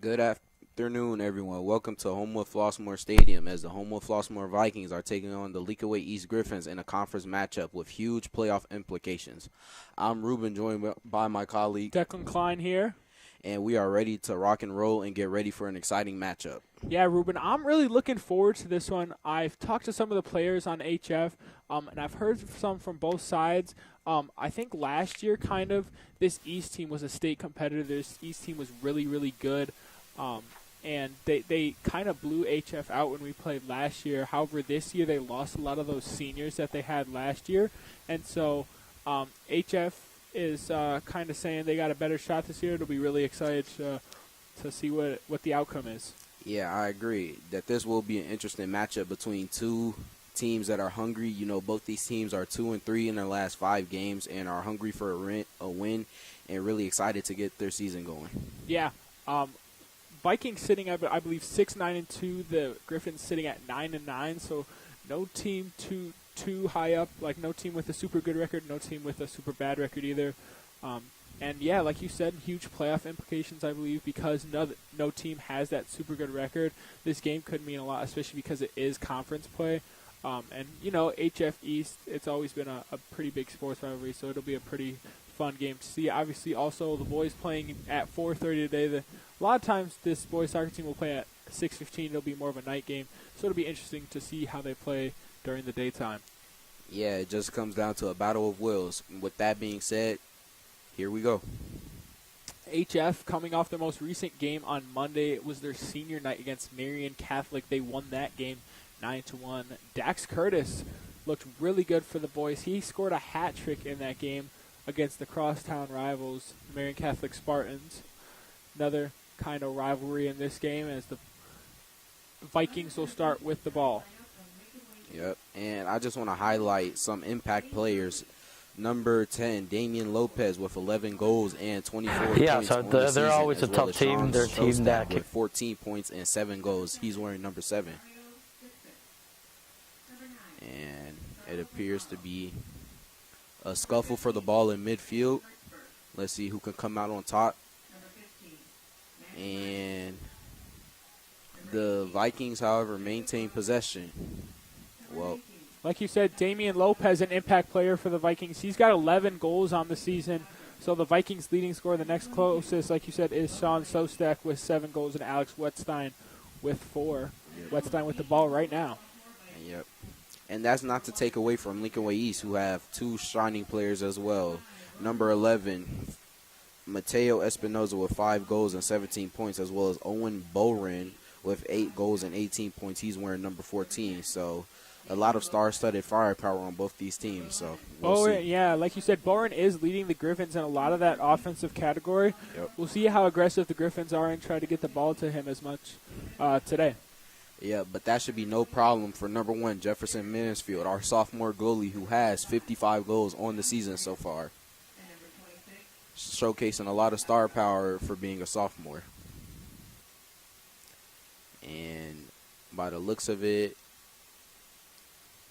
Good afternoon, everyone. Welcome to Homewood Flossmoor Stadium as the Homewood Flossmoor Vikings are taking on the LWE East Griffins in a conference matchup with huge playoff implications. I'm Ruben, joined by my colleague Declan Klein here. And we are ready to rock and roll and get ready for an exciting matchup. Yeah, Ruben, I'm really looking forward to this one. I've talked to some of the players on HF, and I've heard some from both sides. I think last year, this East team was a state competitor. This East team was really, really good, and they kind of blew HF out when we played last year. However, this year they lost a lot of those seniors that they had last year, and so HF is kind of saying they got a better shot this year. It'll be really excited to see what the outcome is. Yeah, I agree that this will be an interesting matchup between two teams that are hungry. You know, both these teams are 2-3 in their last 5 games and are hungry for a win and really excited to get their season going. Yeah. Vikings sitting at, I believe, 6-9-2. The Griffins sitting at 9-9. So no team too high up, like no team with a super good record, no team with a super bad record either. And yeah, like you said, huge playoff implications, I believe, because no team has that super good record. This game could mean a lot, especially because it is conference play. And, you know, HF East, it's always been a pretty big sports rivalry, so it'll be a pretty fun game to see. Obviously, also, the boys playing at 4:30 today. A lot of times this boys soccer team will play at 6:15. It'll be more of a night game, so it'll be interesting to see how they play during the daytime. Yeah, it just comes down to a battle of wills. With that being said, here we go. HF coming off their most recent game on Monday. It was their senior night against Marian Catholic. They won that game 9-1. Dax Curtis looked really good for the boys. He scored a hat trick in that game against the crosstown rivals, the Marian Catholic Spartans. Another kind of rivalry in this game as the Vikings will start with the ball. Yep, and I just want to highlight some impact players. Number 10, Damian Lopez with 11 goals and 24 points so on the season, they're always a as well tough as team. Sean They're a team Shostak that with 14 points and 7 goals. He's wearing number 7. And it appears to be a scuffle for the ball in midfield. Let's see who can come out on top. And the Vikings, however, maintain possession. Well, like you said, Damian Lopez, an impact player for the Vikings. He's got 11 goals on the season. So the Vikings' leading scorer, the next closest, like you said, is Sean Shostak with 7 goals and Alex Wetstein with 4. Yep. Wetstein with the ball right now. Yep. And that's not to take away from Lincoln Way East, who have 2 shining players as well. Number 11, Mateo Espinoza with 5 goals and 17 points, as well as Owen Boren with 8 goals and 18 points. He's wearing number 14. So a lot of star-studded firepower on both these teams. So we'll see. Yeah, like you said, Boren is leading the Griffins in a lot of that offensive category. Yep. We'll see how aggressive the Griffins are and try to get the ball to him as much today. Yeah, but that should be no problem for number 1, Jefferson Mansfield, our sophomore goalie who has 55 goals on the season so far. Showcasing a lot of star power for being a sophomore. And by the looks of it,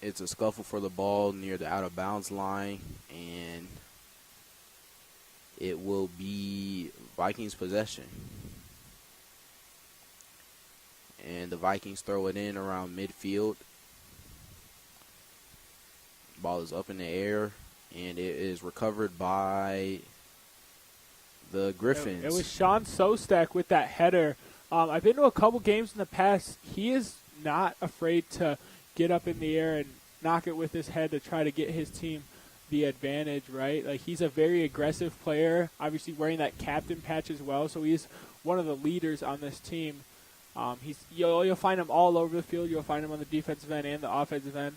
it's a scuffle for the ball near the out-of-bounds line, and it will be Vikings possession. And the Vikings throw it in around midfield. Ball is up in the air, and it is recovered by the Griffins. It was Sean Shostak with that header. I've been to a couple games in the past. He is not afraid to get up in the air and knock it with his head to try to get his team the advantage, right? Like, he's a very aggressive player, obviously wearing that captain patch as well, so he's one of the leaders on this team. You'll find him all over the field. You'll find him on the defensive end and the offensive end.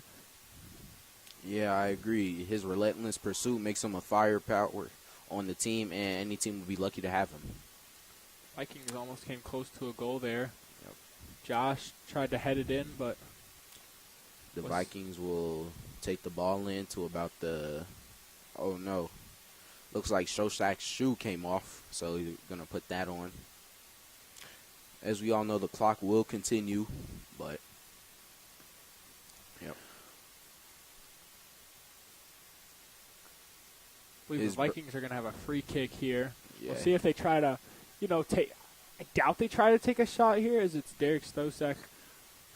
Yeah, I agree. His relentless pursuit makes him a firepower on the team, and any team will be lucky to have him. Vikings almost came close to a goal there. Yep. Josh tried to head it in, but the Vikings will take the ball in to about the – oh, no. Looks like Shostak's shoe came off, so he's going to put that on. As we all know, the clock will continue, but yep. I believe the Vikings are going to have a free kick here. Yeah. We'll see if they try to, take I doubt they try to take a shot here, as it's Derek Stosek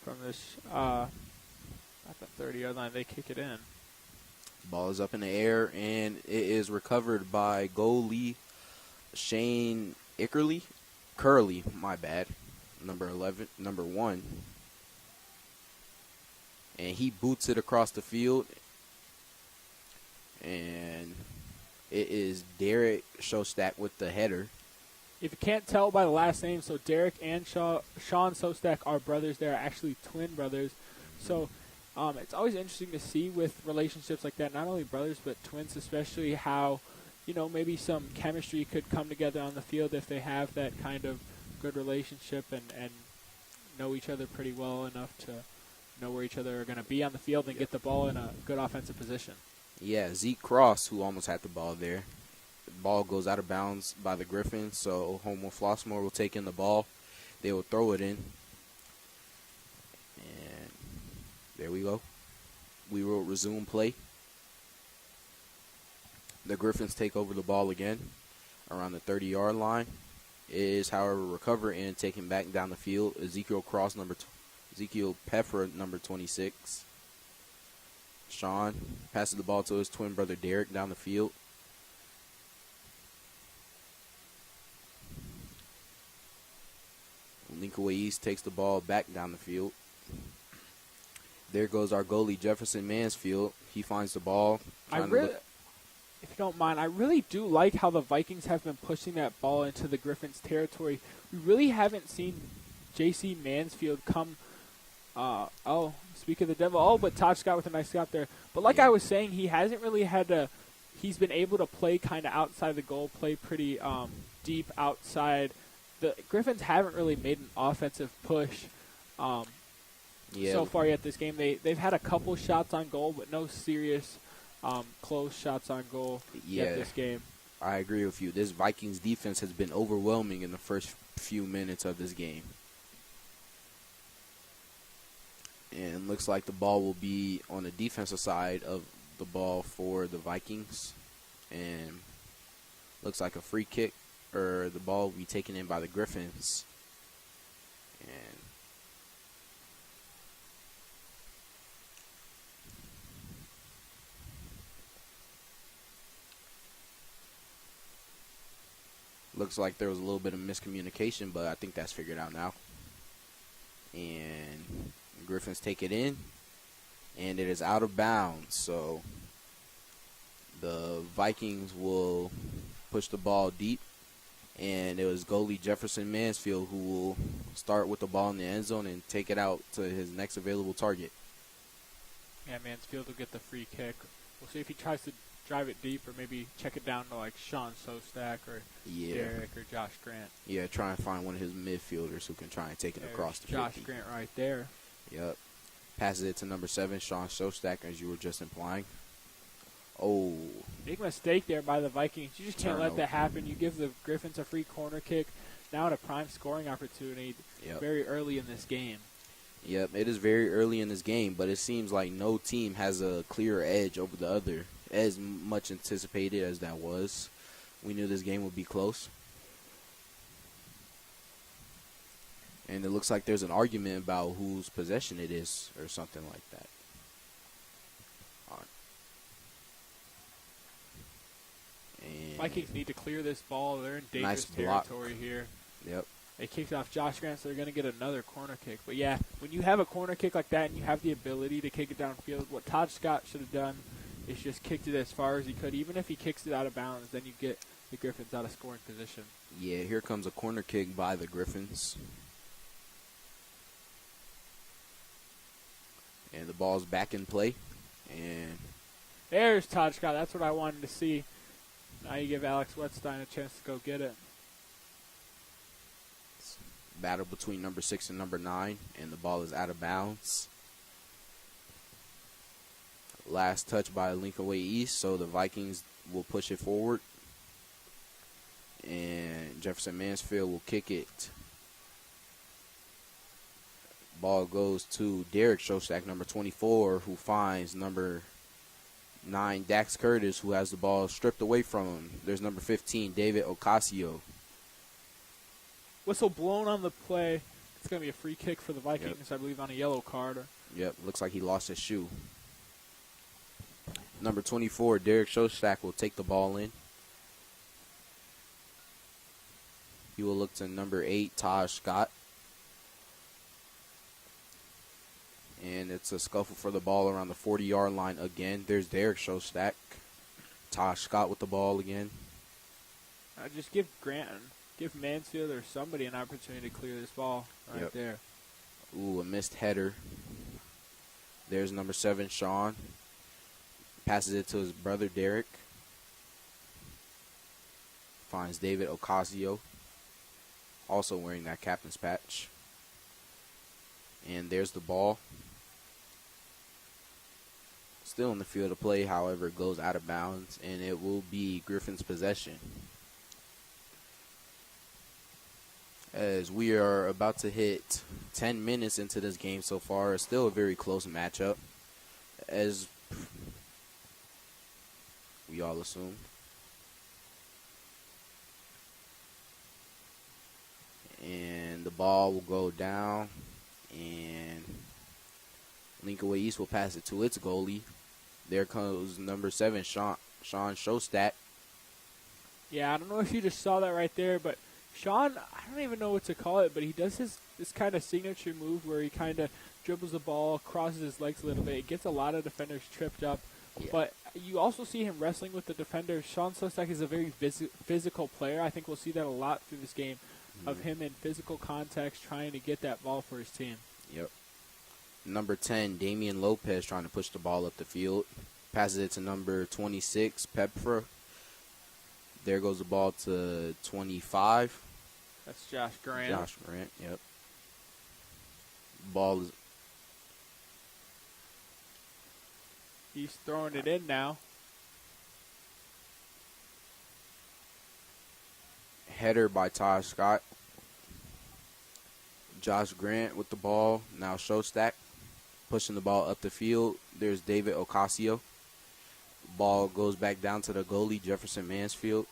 from this at the 30-yard line. They kick it in. Ball is up in the air, and it is recovered by goalie Shane Curley, my bad, number 1. And he boots it across the field, and it is Derek Shostak with the header. If you can't tell by the last name, so Derek and Sean Sostak are brothers. They're actually twin brothers. So it's always interesting to see with relationships like that, not only brothers but twins especially, how, maybe some chemistry could come together on the field if they have that kind of good relationship and know each other pretty well enough to know where each other are going to be on the field and get the ball in a good offensive position. Yeah, Zeke Cross, who almost had the ball there. The ball goes out of bounds by the Griffins, so Homo Flossmoor will take in the ball. They will throw it in. And there we go. We will resume play. The Griffins take over the ball again around the 30-yard line. It is, however, recovered and taken back down the field. Ezekiel Peffer, number 26. Sean passes the ball to his twin brother Derek down the field. Lincoln East takes the ball back down the field. There goes our goalie Jefferson Mansfield. He finds the ball. If you don't mind, I really do like how the Vikings have been pushing that ball into the Griffins' territory. We really haven't seen J.C. Mansfield come. Speak of the devil. But Todd Scott with a nice stop there. But like I was saying, he hasn't really had to. He's been able to play kind of outside the goal, play pretty deep outside. The Griffins haven't really made an offensive push so far yet this game. They've had a couple shots on goal, but no serious close shots on goal yet this game. I agree with you. This Vikings defense has been overwhelming in the first few minutes of this game. And looks like the ball will be on the defensive side of the ball for the Vikings. And looks like a free kick, or the ball will be taken in by the Griffins. And looks like there was a little bit of miscommunication, but I think that's figured out now. And the Griffins take it in, and it is out of bounds. So the Vikings will push the ball deep. And it was goalie Jefferson Mansfield who will start with the ball in the end zone and take it out to his next available target. Yeah, Mansfield will get the free kick. We'll see if he tries to drive it deep or maybe check it down to like Sean Sostak or Derek or Josh Grant. Yeah, try and find one of his midfielders who can try and take it across the field. Josh Grant right there. Yep. Passes it to number 7, Sean Sostak, as you were just implying. Oh. Big mistake there by the Vikings. You just can't let that happen. You give the Griffins a free corner kick. Now at a prime scoring opportunity very early in this game. Yep, it is very early in this game, but it seems like no team has a clear edge over the other, as much anticipated as that was. We knew this game would be close. And it looks like there's an argument about whose possession it is or something like that. Vikings need to clear this ball. They're in dangerous territory here. Yep. They kicked off Josh Grant, so they're going to get another corner kick. But, yeah, when you have a corner kick like that and you have the ability to kick it downfield, what Todd Scott should have done is just kicked it as far as he could. Even if he kicks it out of bounds, then you get the Griffins out of scoring position. Yeah, here comes a corner kick by the Griffins. And the ball's back in play. And there's Todd Scott. That's what I wanted to see. Now you give Alex Wetstein a chance to go get it. Battle between number 6 and number 9, and the ball is out of bounds. Last touch by Lincoln Way East, so the Vikings will push it forward. And Jefferson Mansfield will kick it. Ball goes to Derek Shostak, number 24, who finds number 9, Dax Curtis, who has the ball stripped away from him. There's number 15, David Ocasio. Whistle blown on the play. It's going to be a free kick for the Vikings, I believe, on a yellow card. Yep, looks like he lost his shoe. Number 24, Derek Shostak will take the ball in. He will look to number 8, Taj Scott. And it's a scuffle for the ball around the 40-yard line again. There's Derek Shostak. Taj Scott with the ball again. Just give Mansfield or somebody an opportunity to clear this ball right there. Ooh, a missed header. There's number 7, Sean. Passes it to his brother, Derek. Finds David Ocasio, also wearing that captain's patch. And there's the ball. Still in the field of play, however, it goes out of bounds, and it will be Griffin's possession. As we are about to hit 10 minutes into this game so far, it's still a very close matchup, as we all assumed. And the ball will go down, and Lincoln Way East will pass it to its goalie. There comes number 7, Sean Shostak. Yeah, I don't know if you just saw that right there, but Sean, I don't even know what to call it, but he does this kind of signature move where he kind of dribbles the ball, crosses his legs a little bit. It gets a lot of defenders tripped up. Yeah. But you also see him wrestling with the defender. Sean Shostak is a very physical player. I think we'll see that a lot through this game, of him in physical context trying to get that ball for his team. Yep. Number 10, Damian Lopez trying to push the ball up the field. Passes it to number 26, Pepper. There goes the ball to 25. That's Josh Grant. Josh Grant, yep. Ball is... He's throwing it in now. Header by Taj Scott. Josh Grant with the ball. Now Shostak pushing the ball up the field. There's David Ocasio. Ball goes back down to the goalie, Jefferson Mansfield.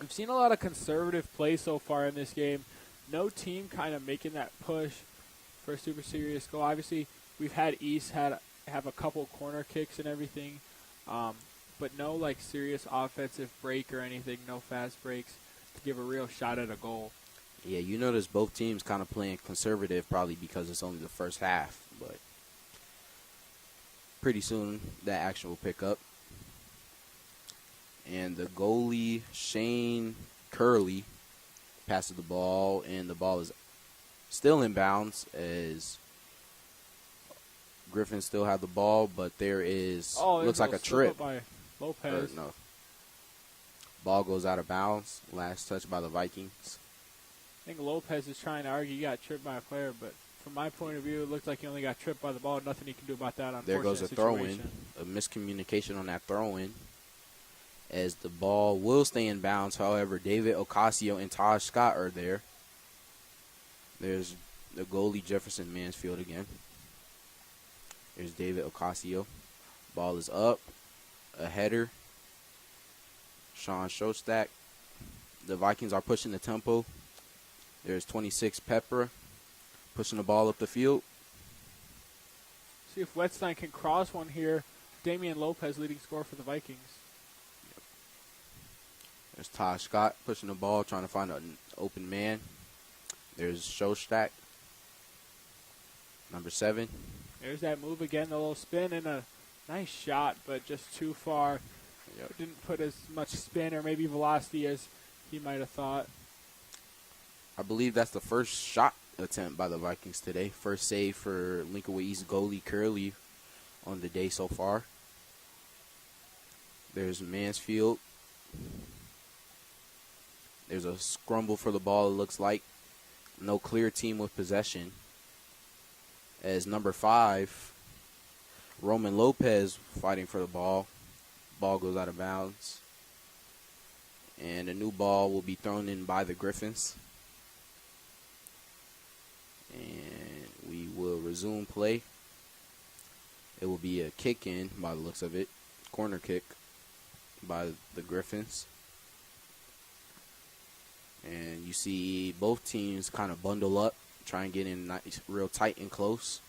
We've seen a lot of conservative play so far in this game. No team kind of making that push for a super serious goal. Obviously, we've had East have a couple corner kicks and everything, but no like serious offensive break or anything, no fast breaks to give a real shot at a goal. Yeah, you notice both teams kind of playing conservative, probably because it's only the first half, but pretty soon that action will pick up. And the goalie, Shane Curley, passes the ball, and the ball is still in bounds as Griffin still have the ball, but there is, looks like a trip. By Lopez. No. Ball goes out of bounds. Last touch by the Vikings. I think Lopez is trying to argue he got tripped by a player, but from my point of view, it looks like he only got tripped by the ball. Nothing he can do about that. There goes a throw-in. A miscommunication on that throw-in. As the ball will stay in bounds, however, David Ocasio and Taj Scott are there. There's the goalie, Jefferson Mansfield again. There's David Ocasio. Ball is up. A header. Sean Shostak. The Vikings are pushing the tempo. There's 26 Pepper pushing the ball up the field. See if Wetstein can cross one here. Damian Lopez leading scorer for the Vikings. There's Taj Scott pushing the ball, trying to find an open man. There's Shostak, number 7. There's that move again, the little spin and a nice shot, but just too far. Yep. Didn't put as much spin or maybe velocity as he might have thought. I believe that's the first shot attempt by the Vikings today. First save for Lincoln Way East goalie Curley on the day so far. There's Mansfield. There's a scramble for the ball, it looks like. No clear team with possession. As number 5, Roman Lopez fighting for the ball. Ball goes out of bounds. And a new ball will be thrown in by the Griffins. And we will resume play. It will be a kick in by the looks of it. Corner kick by the Griffins. And you see both teams kind of bundle up, try and get in nice, real tight and close.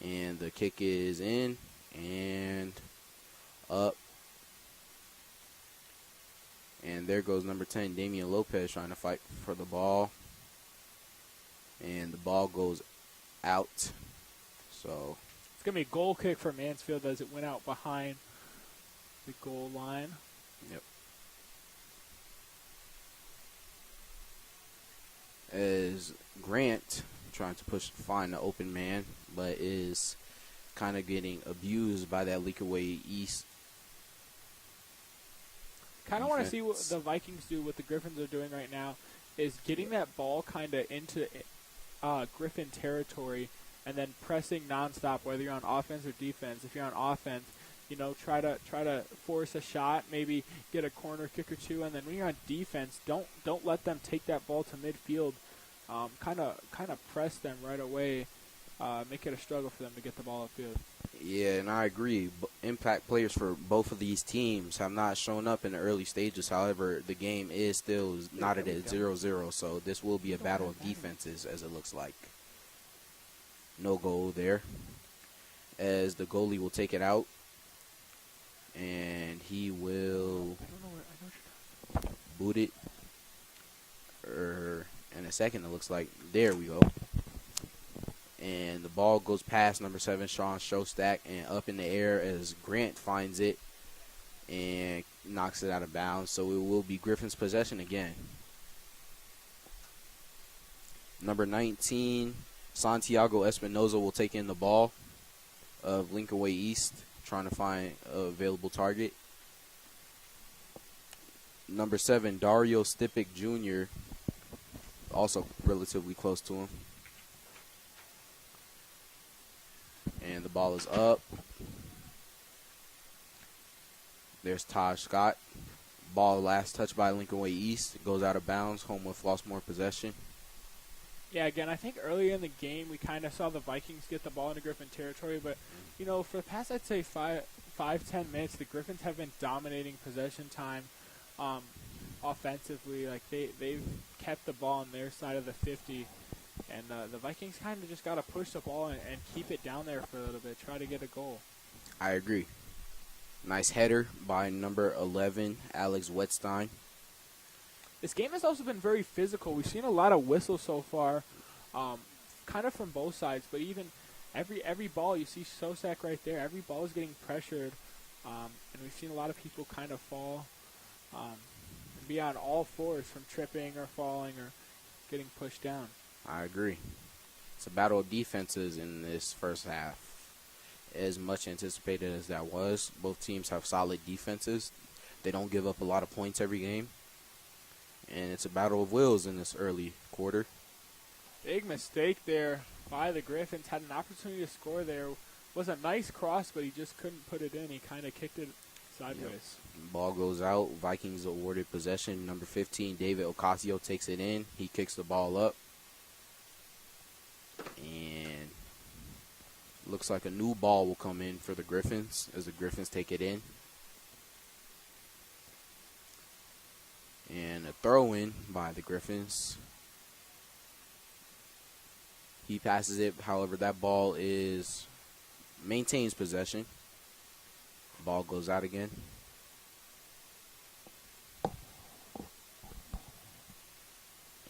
And the kick is in and up. And there goes number 10, Damian Lopez, trying to fight for the ball. And the ball goes out. So it's going to be a goal kick for Mansfield as it went out behind the goal line. Yep. As Grant trying to find the open man, but is kind of getting abused by that Leakaway East. Kind of want to see what the Vikings do. What the Griffins are doing right now is getting that ball kind of into Griffin territory and then pressing nonstop, whether you're on offense or defense. If you're on offense, try to force a shot, maybe get a corner kick or two, and then when you're on defense, don't let them take that ball to midfield. Kind of press them right away. Make it a struggle for them to get the ball upfield. Yeah, and I agree. Impact players for both of these teams have not shown up in the early stages. However, the game is still knotted at 0-0, so this will be a battle of defenses, as it looks like. No goal there, as the goalie will take it out, and he will boot it. In a second, it looks like. There we go. And the ball goes past number 7, Sean Shostak, and up in the air as Grant finds it and knocks it out of bounds. So it will be Griffin's possession again. Number 19, Santiago Espinoza will take in the ball of Lincoln Way East, trying to find an available target. Number 7, Dario Stipic Jr., also relatively close to him. And the ball is up. There's Taj Scott. Ball last touched by Lincoln Way East. It goes out of bounds. Homewood lost more possession. Yeah, again, I think earlier in the game we kind of saw the Vikings get the ball into Griffin territory. But, for the past, I'd say 5-10 minutes, the Griffins have been dominating possession time offensively. Like, they've kept the ball on their side of the 50. And the Vikings kind of just got to push the ball and keep it down there for a little bit, try to get a goal. I agree. Nice header by number 11, Alex Wetstein. This game has also been very physical. We've seen a lot of whistles so far, kind of from both sides. But even every ball, you see Sosak right there. Every ball is getting pressured. And we've seen a lot of people kind of fall and be on all fours from tripping or falling or getting pushed down. I agree. It's a battle of defenses in this first half. As much anticipated as that was, both teams have solid defenses. They don't give up a lot of points every game. And it's a battle of wills in this early quarter. Big mistake there by the Griffins. Had an opportunity to score there. Was a nice cross, but he just couldn't put it in. He kind of kicked it sideways. Yep. Ball goes out. Vikings awarded possession. Number 15, David Ocasio, takes it in. He kicks the ball up. And looks like a new ball will come in for the Griffins as the Griffins take it in. And a throw-in by the Griffins. He passes it. However, that ball maintains possession. Ball goes out again.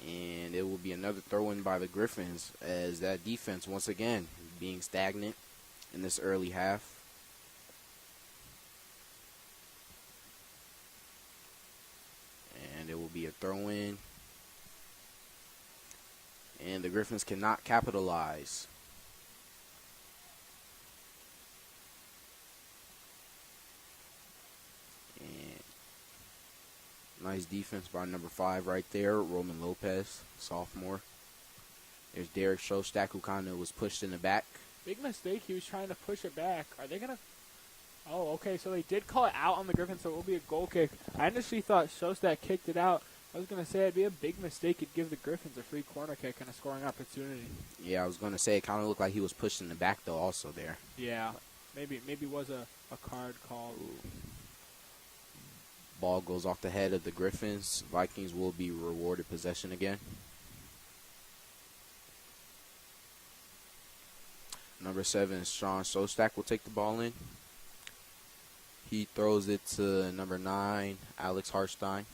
And it will be another throw-in by the Griffins as that defense, once again, being stagnant in this early half. And it will be a throw-in. And the Griffins cannot capitalize. Nice defense by number 5 right there, Roman Lopez, sophomore. There's Derek Shostak, who kind of was pushed in the back. Big mistake. He was trying to push it back. Are they going to... Oh, okay, so they did call it out on the Griffins, so it will be a goal kick. I initially thought Shostak kicked it out. I was going to say it'd be a big mistake. It'd give the Griffins a free corner kick and a scoring opportunity. Yeah, I was going to say it kind of looked like he was pushed in the back, though, also there. Yeah, maybe was a card called. Ball goes off the head of the Griffins. Vikings will be rewarded possession again. Number 7, Sean Shostak will take the ball in. He throws it to number 9, Alex Hartstein.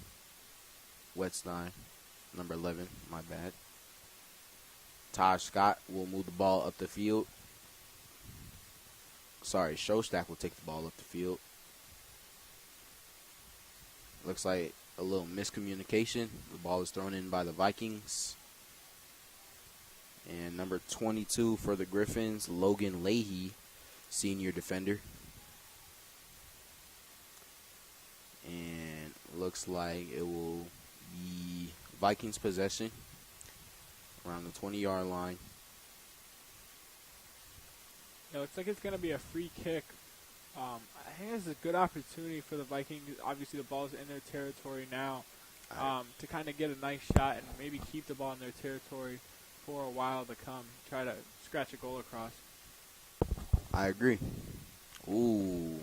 Wetstein, number 11, my bad. Taj Scott will move the ball up the field. Sorry, Shostak will take the ball up the field. Looks like a little miscommunication. The ball is thrown in by the Vikings. And number 22 for the Griffins, Logan Leahy, senior defender. And looks like it will be Vikings possession around the 20-yard line. It looks like it's going to be a free kick. I think this is a good opportunity for the Vikings. Obviously, the ball's in their territory now, to kind of get a nice shot and maybe keep the ball in their territory for a while to come. Try to scratch a goal across. I agree. Ooh.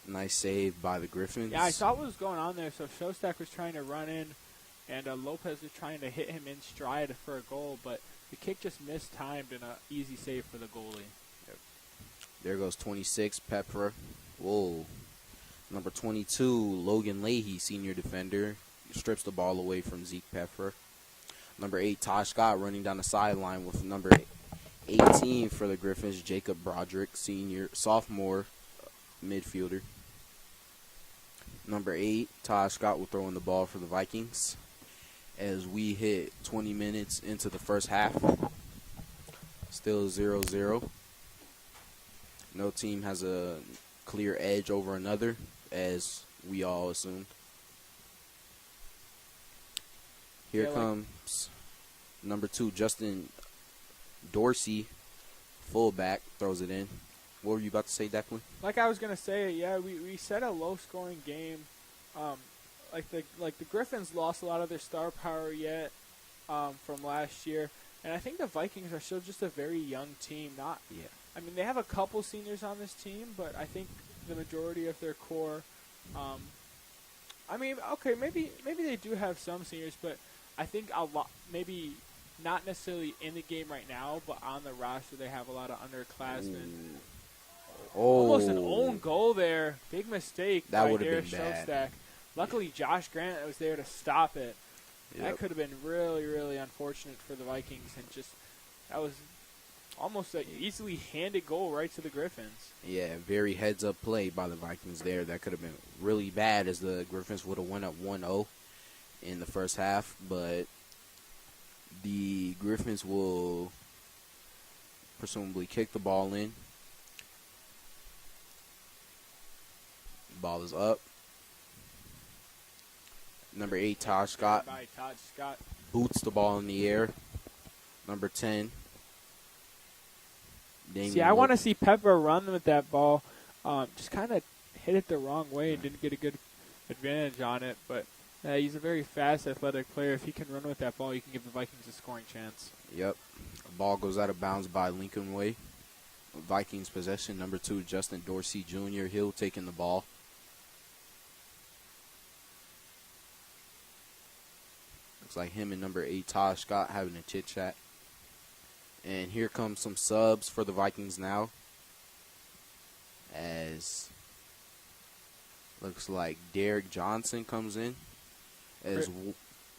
Nice save by the Griffins. Yeah, I saw what was going on there. So Shostak was trying to run in, and Lopez was trying to hit him in stride for a goal, but the kick just mistimed and an easy save for the goalie. There goes 26, Pepper. Whoa. Number 22, Logan Leahy, senior defender. Strips the ball away from Zeke Pepper. Number 8, Tosh Scott running down the sideline with number 18 for the Griffins, Jacob Broderick, sophomore midfielder. Number 8, Tosh Scott will throw in the ball for the Vikings as we hit 20 minutes into the first half. Still 0-0. No team has a clear edge over another, as we all assumed. Here comes number 2, Justin Dorsey, fullback, throws it in. What were you about to say, Declan? Like I was gonna say, yeah, we set a low-scoring game. Like the Griffins lost a lot of their star power yet from last year, and I think the Vikings are still just a very young team. I mean, they have a couple seniors on this team, but I think the majority of their core. I mean, okay, maybe they do have some seniors, but I think a lot, maybe not necessarily in the game right now, but on the roster they have a lot of underclassmen. Almost an own goal there. Big mistake that by would have Derek been bad. Shostak. Luckily, Josh Grant was there to stop it. Yep. That could have been really, really unfortunate for the Vikings, and that was almost an easily handed goal right to the Griffins. Yeah, very heads-up play by the Vikings there. That could have been really bad, as the Griffins would have went up 1-0 in the first half, but the Griffins will presumably kick the ball in. Ball is up. Number 8, Todd Scott, boots the ball in the air. Number 10. I want to see Pepper run with that ball. Just kind of hit it the wrong way and didn't get a good advantage on it. But he's a very fast, athletic player. If he can run with that ball, you can give the Vikings a scoring chance. Yep. The ball goes out of bounds by Lincoln Way. Vikings possession. Number 2, Justin Dorsey Jr. Hill taking the ball. Looks like him and number 8, Todd Scott, having a chit-chat. And here comes some subs for the Vikings now. As looks like Derek Johnson comes in.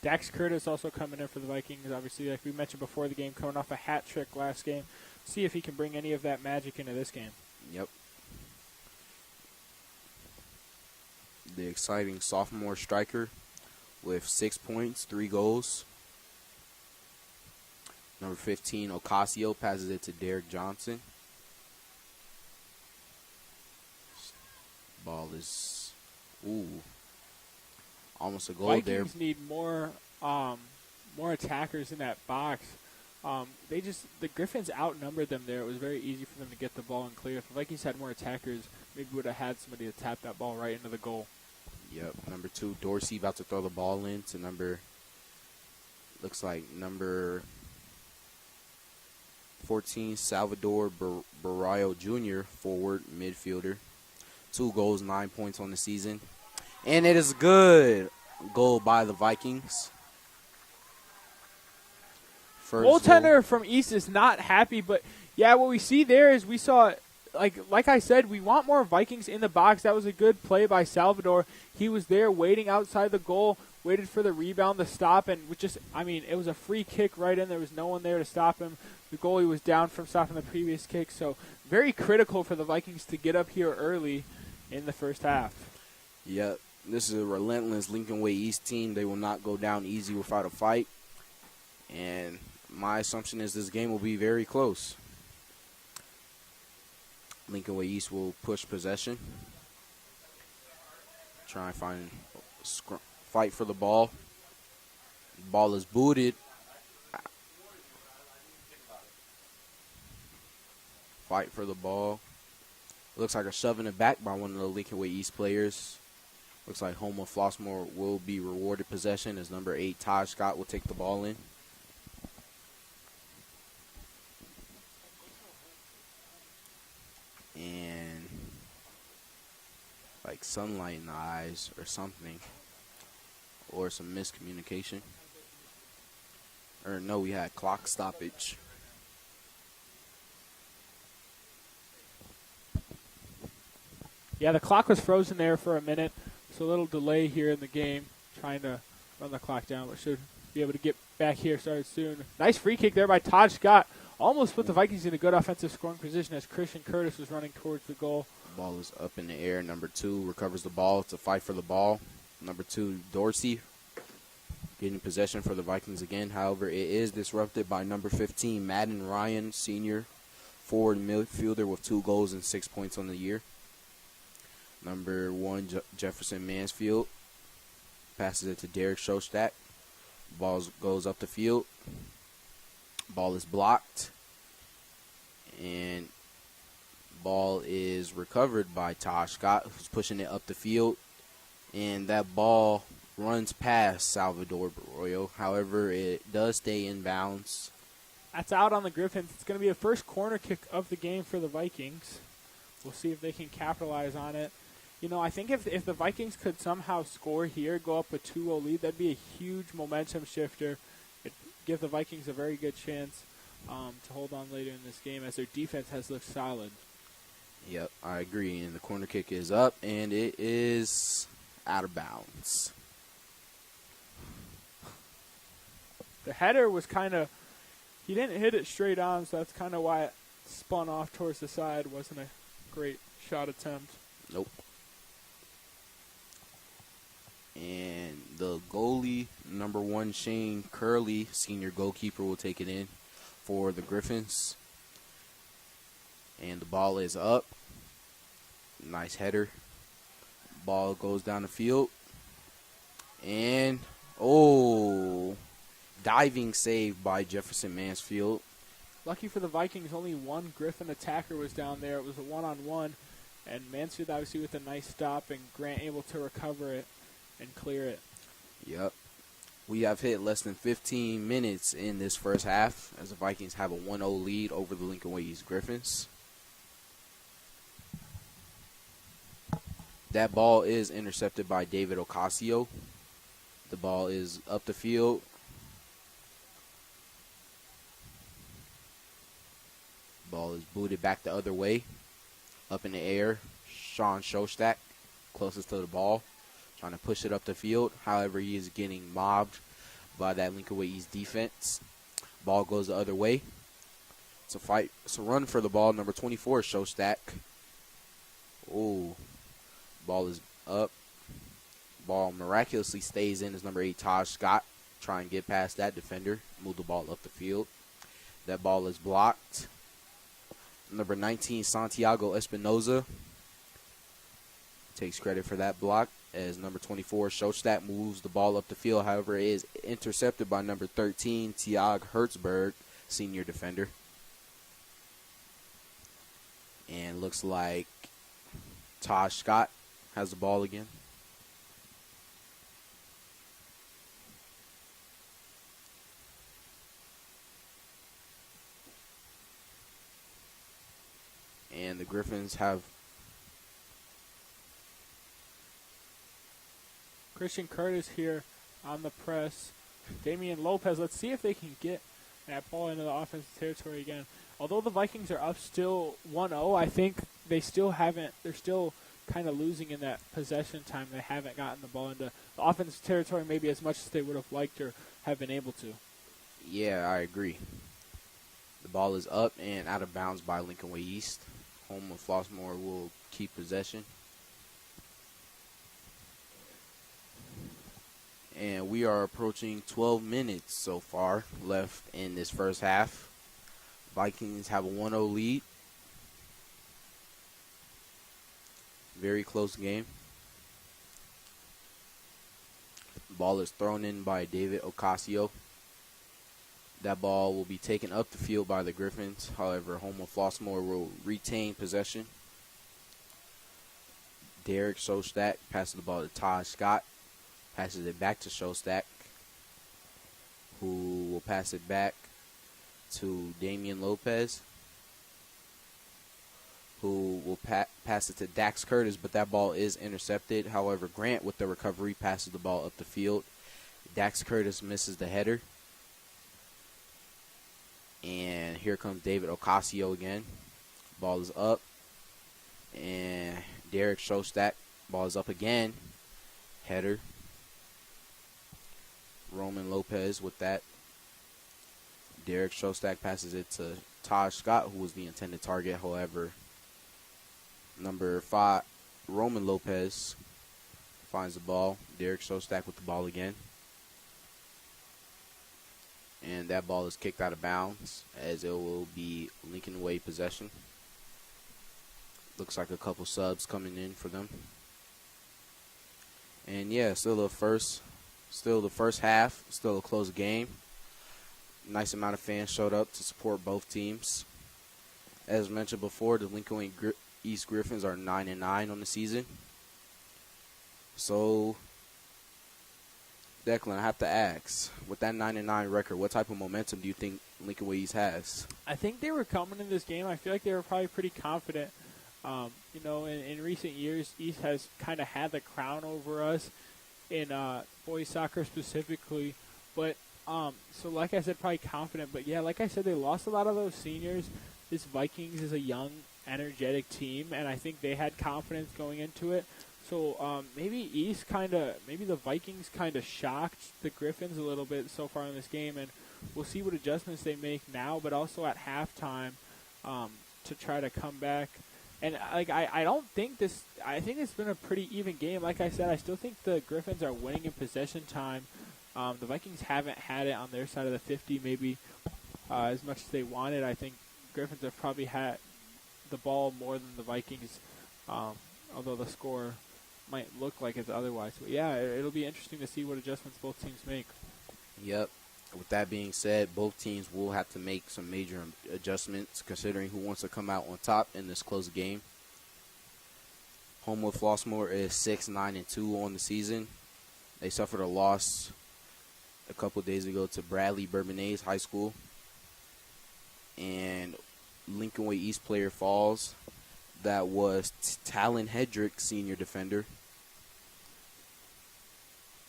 Dax Curtis also coming in for the Vikings. Obviously, like we mentioned before the game, coming off a hat trick last game. See if he can bring any of that magic into this game. Yep. The exciting sophomore striker with 6 points, 3 goals. Number 15, Ocasio, passes it to Derek Johnson. Ball is, almost a goal Vikings there. Vikings need more attackers in that box. The Griffins outnumbered them there. It was very easy for them to get the ball and clear. If the Vikings had more attackers, maybe would have had somebody to tap that ball right into the goal. Yep. Number 2, Dorsey, about to throw the ball in to number 14, Salvador Barrio Jr., forward midfielder. 2 goals, 9 points on the season. And it is good. Goal by the Vikings. First goal. Goaltender from East is not happy, but yeah, what we see there is we saw, like I said, we want more Vikings in the box. That was a good play by Salvador. He was there waiting outside the goal, waited for the rebound to stop, and it was a free kick right in. There was no one there to stop him. The goalie was down from stopping the previous kick, so very critical for the Vikings to get up here early in the first half. Yep. This is a relentless Lincoln Way East team. They will not go down easy without a fight. And my assumption is this game will be very close. Lincoln Way East will push possession. Try and fight for the ball. Ball is booted. Fight for the ball. Looks like a shoving it back by one of the Lincoln Way East players. Looks like Homer Flossmore will be rewarded possession as number 8, Taj Scott, will take the ball in. And like sunlight in the eyes or something. Or some miscommunication. Or no, we had clock stoppage. Yeah, the clock was frozen there for a minute. So a little delay here in the game, trying to run the clock down, but should be able to get back here started soon. Nice free kick there by Todd Scott. Almost put the Vikings in a good offensive scoring position as Christian Curtis was running towards the goal. Ball is up in the air. Number 2 recovers the ball to fight for the ball. Number 2, Dorsey, getting possession for the Vikings again. However, it is disrupted by number 15, Madden Ryan, senior forward midfielder with 2 goals and 6 points on the year. Number 1, Jefferson Mansfield passes it to Derek Shostak. Ball goes up the field. Ball is blocked. And ball is recovered by Tosh Scott, who's pushing it up the field. And that ball runs past Salvador Barroyo. However, it does stay in bounds. That's out on the Griffins. It's going to be a first corner kick of the game for the Vikings. We'll see if they can capitalize on it. You know, I think if the Vikings could somehow score here, go up a 2-0 lead, that'd be a huge momentum shifter. It'd give the Vikings a very good chance to hold on later in this game as their defense has looked solid. Yep, I agree. And the corner kick is up, and it is out of bounds. The header was he didn't hit it straight on, so that's kind of why it spun off towards the side. Wasn't a great shot attempt. Nope. And the goalie, number 1, Shane Curley, senior goalkeeper, will take it in for the Griffins. And the ball is up. Nice header. Ball goes down the field. And, diving save by Jefferson Mansfield. Lucky for the Vikings, only one Griffin attacker was down there. It was a one-on-one. And Mansfield obviously with a nice stop, and Grant able to recover it and clear it. Yep. We have hit less than 15 minutes in this first half as the Vikings have a 1-0 lead over the Lincoln Way East Griffins. That ball is intercepted by David Ocasio. The ball is up the field. Ball is booted back the other way. Up in the air, Sean Shostak, closest to the ball, trying to push it up the field. However, he is getting mobbed by that Lincoln Way East defense. Ball goes the other way. It's a fight. It's a run for the ball. Number 24, Shostak. Ball is up. Ball miraculously stays in as number 8, Taj Scott. Try and get past that defender. Move the ball up the field. That ball is blocked. Number 19, Santiago Espinoza takes credit for that block as number 24, Shostak, moves the ball up the field. However, it is intercepted by number 13, Tiag Hertzberg, senior defender. And looks like Tosh Scott has the ball again. And the Griffins have Christian Curtis here on the press. Damian Lopez. Let's see if they can get that ball into the offensive territory again. Although the Vikings are up still 1-0, I think they still haven't. They're still kind of losing in that possession time. They haven't gotten the ball into the offensive territory maybe as much as they would have liked or have been able to. Yeah, I agree. The ball is up and out of bounds by Lincoln Way East. Home of Flossmoor will keep possession. And we are approaching 12 minutes so far left in this first half. Vikings have a 1-0 lead. Very close game. Ball is thrown in by David Ocasio. That ball will be taken up the field by the Griffins. However, home of Flossmoor will retain possession. Derek Shostak passes the ball to Todd Scott. Passes it back to Shostak, who will pass it back to Damian Lopez, who will pass it to Dax Curtis, but that ball is intercepted. However, Grant, with the recovery, passes the ball up the field. Dax Curtis misses the header. And here comes David Ocasio again. Ball is up. And Derek Shostak, ball is up again. Header. Roman Lopez with that. Derek Shostak passes it to Todd Scott, who was the intended target. However, number 5, Roman Lopez, finds the ball. Derek Shostak with the ball again. And that ball is kicked out of bounds as it will be Lincoln Way possession. Looks like a couple subs coming in for them. And yeah, still the first half, still a close game. Nice amount of fans showed up to support both teams. As mentioned before, the Lincoln Way East Griffins are 9-9 on the season. So, Declan, I have to ask, with that 9-9 record, what type of momentum do you think Lincoln Way East has? I think they were coming in this game. I feel like they were probably pretty confident. In recent years, East has kind of had the crown over us in boys soccer specifically. But, so like I said, probably confident. But, yeah, like I said, they lost a lot of those seniors. This Vikings is a young, energetic team, and I think they had confidence going into it. So maybe the Vikings kind of shocked the Griffins a little bit so far in this game, and we'll see what adjustments they make now, but also at halftime to try to come back. And I don't think this. I think it's been a pretty even game. Like I said, I still think the Griffins are winning in possession time. The Vikings haven't had it on their side of the 50 maybe as much as they wanted. I think Griffins have probably had the ball more than the Vikings, although the score might look like it's otherwise. But yeah, it'll be interesting to see what adjustments both teams make. Yep. With that being said, both teams will have to make some major adjustments considering who wants to come out on top in this close game. Homewood Flossmoor is 6-9-2 on the season. They suffered a loss a couple days ago to Bradley Bourbonnais High School. And Lincoln Way East player falls. That was Talon Hedrick, senior defender.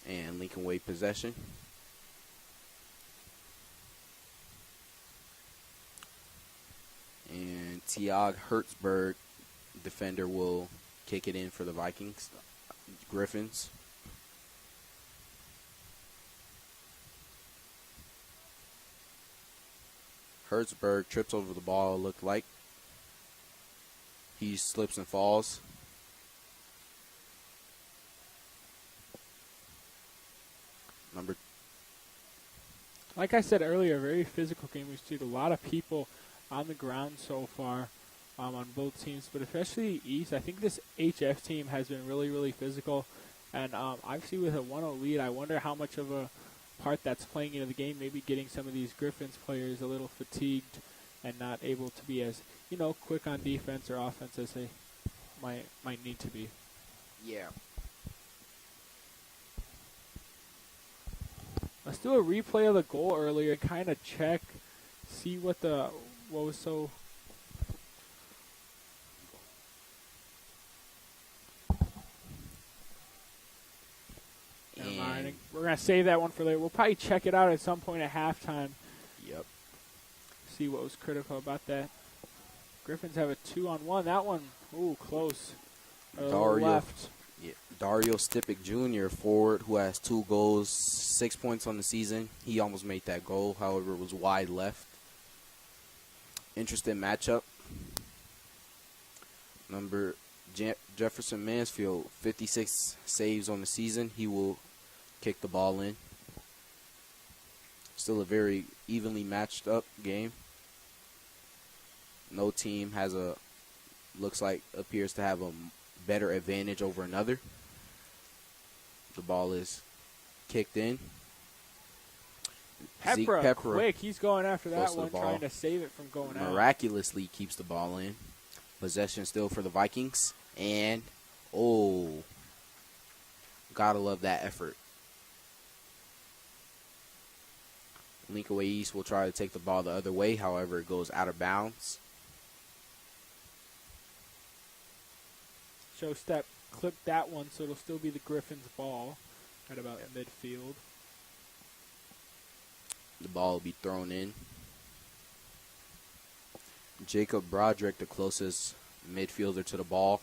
And Lincoln Way possession. And Tiag Hertzberg, defender, will kick it in for the Vikings. Griffins. Hertzberg trips over the ball, it looked like. He slips and falls. Like I said earlier, a very physical game. We've seen a lot of people on the ground so far on both teams, but especially East. I think this HF team has been really, really physical. And obviously with a 1-0 lead, I wonder how much of a part that's playing into the game, maybe getting some of these Griffins players a little fatigued and not able to be as, quick on defense or offense as they might need to be. Yeah. Let's do a replay of the goal earlier, kind of check, see what was so. going to save that one for later. We'll probably check it out at some point at halftime. Yep. See what was critical about that. Griffins have a 2-on-1. That one, ooh, close. Left. Yeah, Dario Stipic Jr., forward, who has 2 goals, 6 points on the season. He almost made that goal, however, it was wide left. Interesting matchup. Jefferson Mansfield, 56 saves on the season. He will kick the ball in. Still a very evenly matched up game. No team appears to have a better advantage over another. The ball is kicked in. Pepra, quick. He's going after that one, trying to save it from going out. Miraculously keeps the ball in. Possession still for the Vikings. And, gotta love that effort. Lincoln Way East will try to take the ball the other way. However, it goes out of bounds. Show step clipped that one, so it'll still be the Griffins' ball at about midfield. The ball will be thrown in. Jacob Broderick, the closest midfielder to the ball.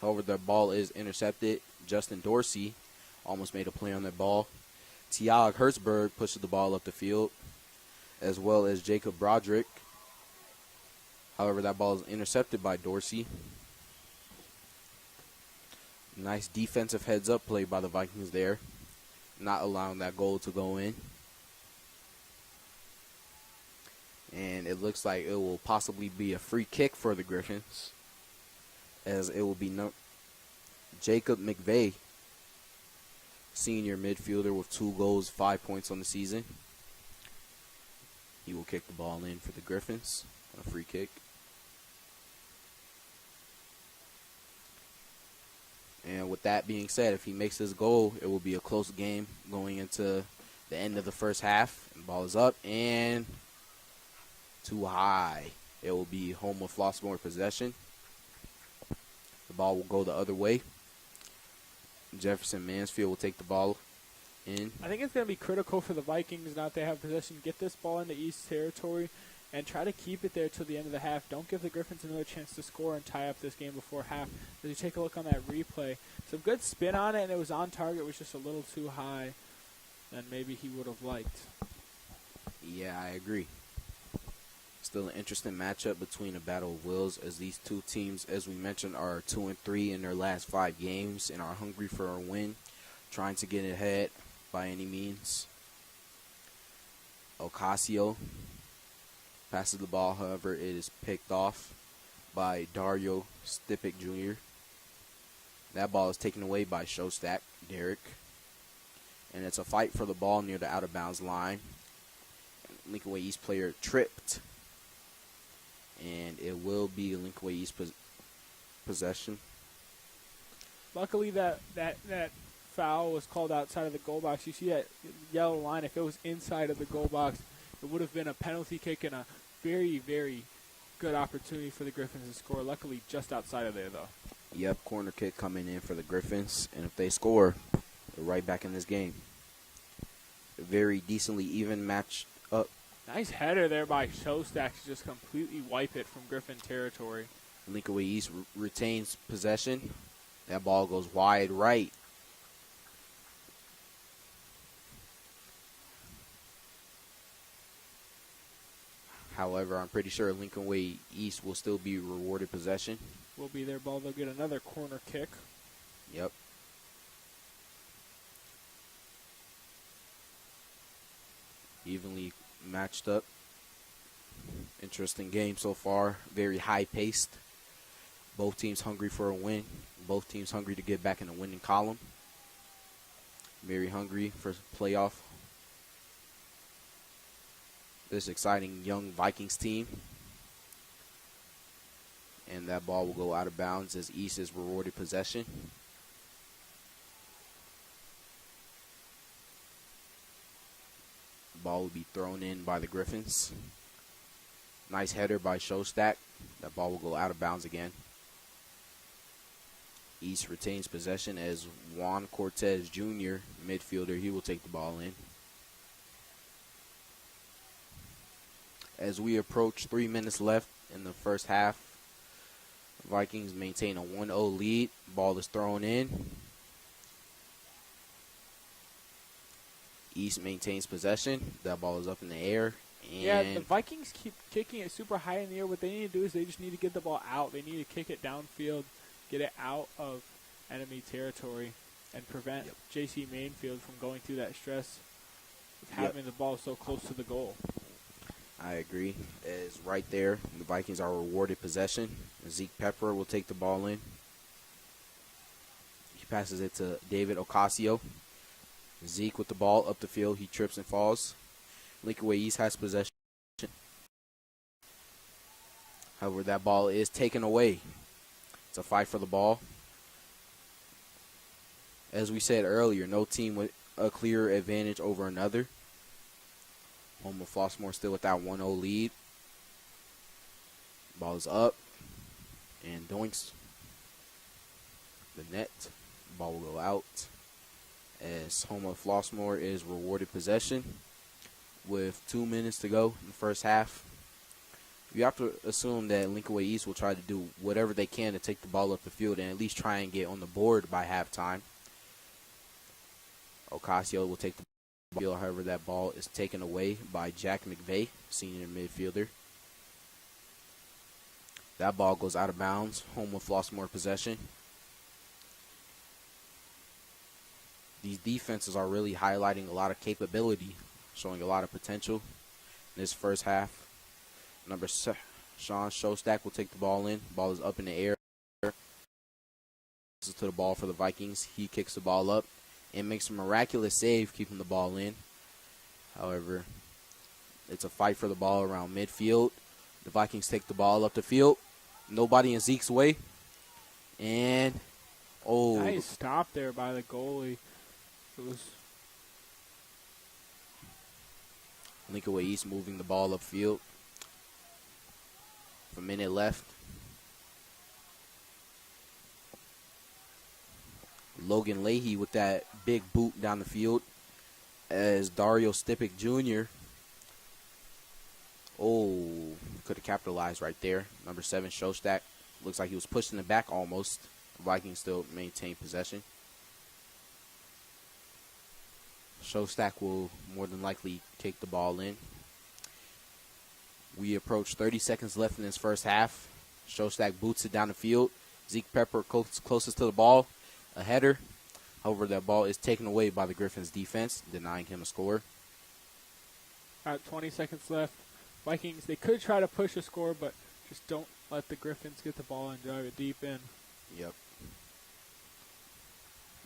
However, the ball is intercepted. Justin Dorsey almost made a play on that ball. Tiag Hertzberg pushes the ball up the field, as well as Jacob Broderick. However, that ball is intercepted by Dorsey. Nice defensive heads-up play by the Vikings there, not allowing that goal to go in. And it looks like it will possibly be a free kick for the Griffins, as it will be Jacob McVeigh, senior midfielder with 2 goals, 5 points on the season. He will kick the ball in for the Griffins, a free kick. And with that being said, if he makes his goal, it will be a close game going into the end of the first half. And the ball is up and too high. It will be home of Flossmoor possession. The ball will go the other way. Jefferson Mansfield will take the ball in. I think it's going to be critical for the Vikings now that they have possession. Get this ball into East territory and try to keep it there till the end of the half. Don't give the Griffins another chance to score and tie up this game before half. As you take a look on that replay, some good spin on it, and it was on target. It was just a little too high than maybe he would have liked. Yeah, I agree. Still an interesting matchup between a battle of wills, as these two teams, as we mentioned, are 2-3 in their last 5 games and are hungry for a win, trying to get ahead by any means. Ocasio passes the ball, however, it is picked off by Dario Stipic Jr. That ball is taken away by Showstack Derek, and it's a fight for the ball near the out-of-bounds line. Lincoln Way East player tripped, and it will be Lincoln Way East possession. Luckily, that foul was called outside of the goal box. You see that yellow line. If it was inside of the goal box, it would have been a penalty kick and a very, very good opportunity for the Griffins to score. Luckily, just outside of there, though. Yep, corner kick coming in for the Griffins, and if they score, they're right back in this game. A very decently even matched up. Nice header there by Showstack to just completely wipe it from Griffin territory. Lincoln Way East retains possession. That ball goes wide right. However, I'm pretty sure Lincoln Way East will still be rewarded possession. Will be their ball. They'll get another corner kick. Yep. Evenly matched up. Interesting game so far. Very high-paced. Both teams hungry for a win. Both teams hungry to get back in the winning column. Very hungry for playoff. This exciting young Vikings team. And that ball will go out of bounds as East is rewarded possession. The ball will be thrown in by the Griffins. Nice header by Showstack. That ball will go out of bounds again. East retains possession as Juan Cortez Jr., midfielder, he will take the ball in. As we approach 3 minutes left in the first half, Vikings maintain a 1-0 lead. Ball is thrown in. East maintains possession. That ball is up in the air. And yeah, the Vikings keep kicking it super high in the air. What they need to do is they just need to get the ball out. They need to kick it downfield, get it out of enemy territory, and prevent J.C. Mainfield from going through that stress of having the ball so close to the goal. I agree. As right there, the Vikings are rewarded possession. Zeke Pepper will take the ball in. He passes it to David Ocasio. Zeke with the ball up the field. He trips and falls. Lincoln Way East has possession. However, that ball is taken away. It's a fight for the ball. As we said earlier, no team with a clear advantage over another. Home of Flossmoor still with that 1-0 lead. Ball is up. And doinks. The net. Ball will go out. As home of Flossmoor is rewarded possession. With 2 minutes to go in the first half. You have to assume that Lincoln Way East will try to do whatever they can to take the ball up the field and at least try and get on the board by halftime. Ocasio will take the ball. However, that ball is taken away by Jack McVeigh, senior midfielder. That ball goes out of bounds. Home of Flossmoor possession. These defenses are really highlighting a lot of capability, showing a lot of potential in this first half. Number Sean Shostak will take the ball in. Ball is up in the air. This is to the ball for the Vikings. He kicks the ball up and makes a miraculous save, keeping the ball in. However, it's a fight for the ball around midfield. The Vikings take the ball up the field. Nobody in Zeke's way. And, nice stop there by the goalie. It was Lincoln Way East moving the ball upfield. A minute left. Logan Leahy with that big boot down the field as Dario Stipik Jr. Could have capitalized right there. Number 7, Shostak. Looks like he was pushed in the back almost. The Vikings still maintain possession. Shostak will more than likely take the ball in. We approach 30 seconds left in this first half. Shostak boots it down the field. Zeke Pepper closest to the ball. A header. However, that ball is taken away by the Griffins defense, denying him a score. About 20 seconds left. Vikings, they could try to push a score, but just don't let the Griffins get the ball and drive it deep in. Yep.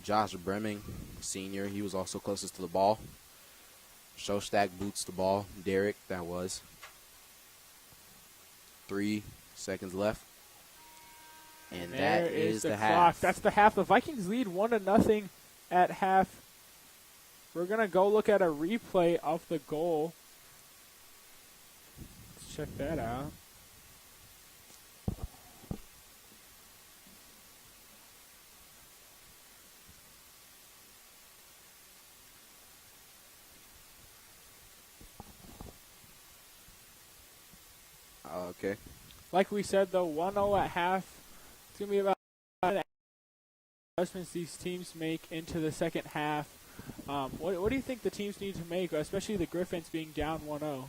Josh Breming, senior, he was also closest to the ball. Shostak boots the ball. Derek, that was. 3 seconds left. And that is the half. That's the half. The Vikings lead 1-0 at half. We're going to go look at a replay of the goal. Let's check that out. Okay. Like we said, though, 1-0 at half. It's going to be about adjustments these teams make into the second half. What do you think the teams need to make, especially the Griffins being down 1-0?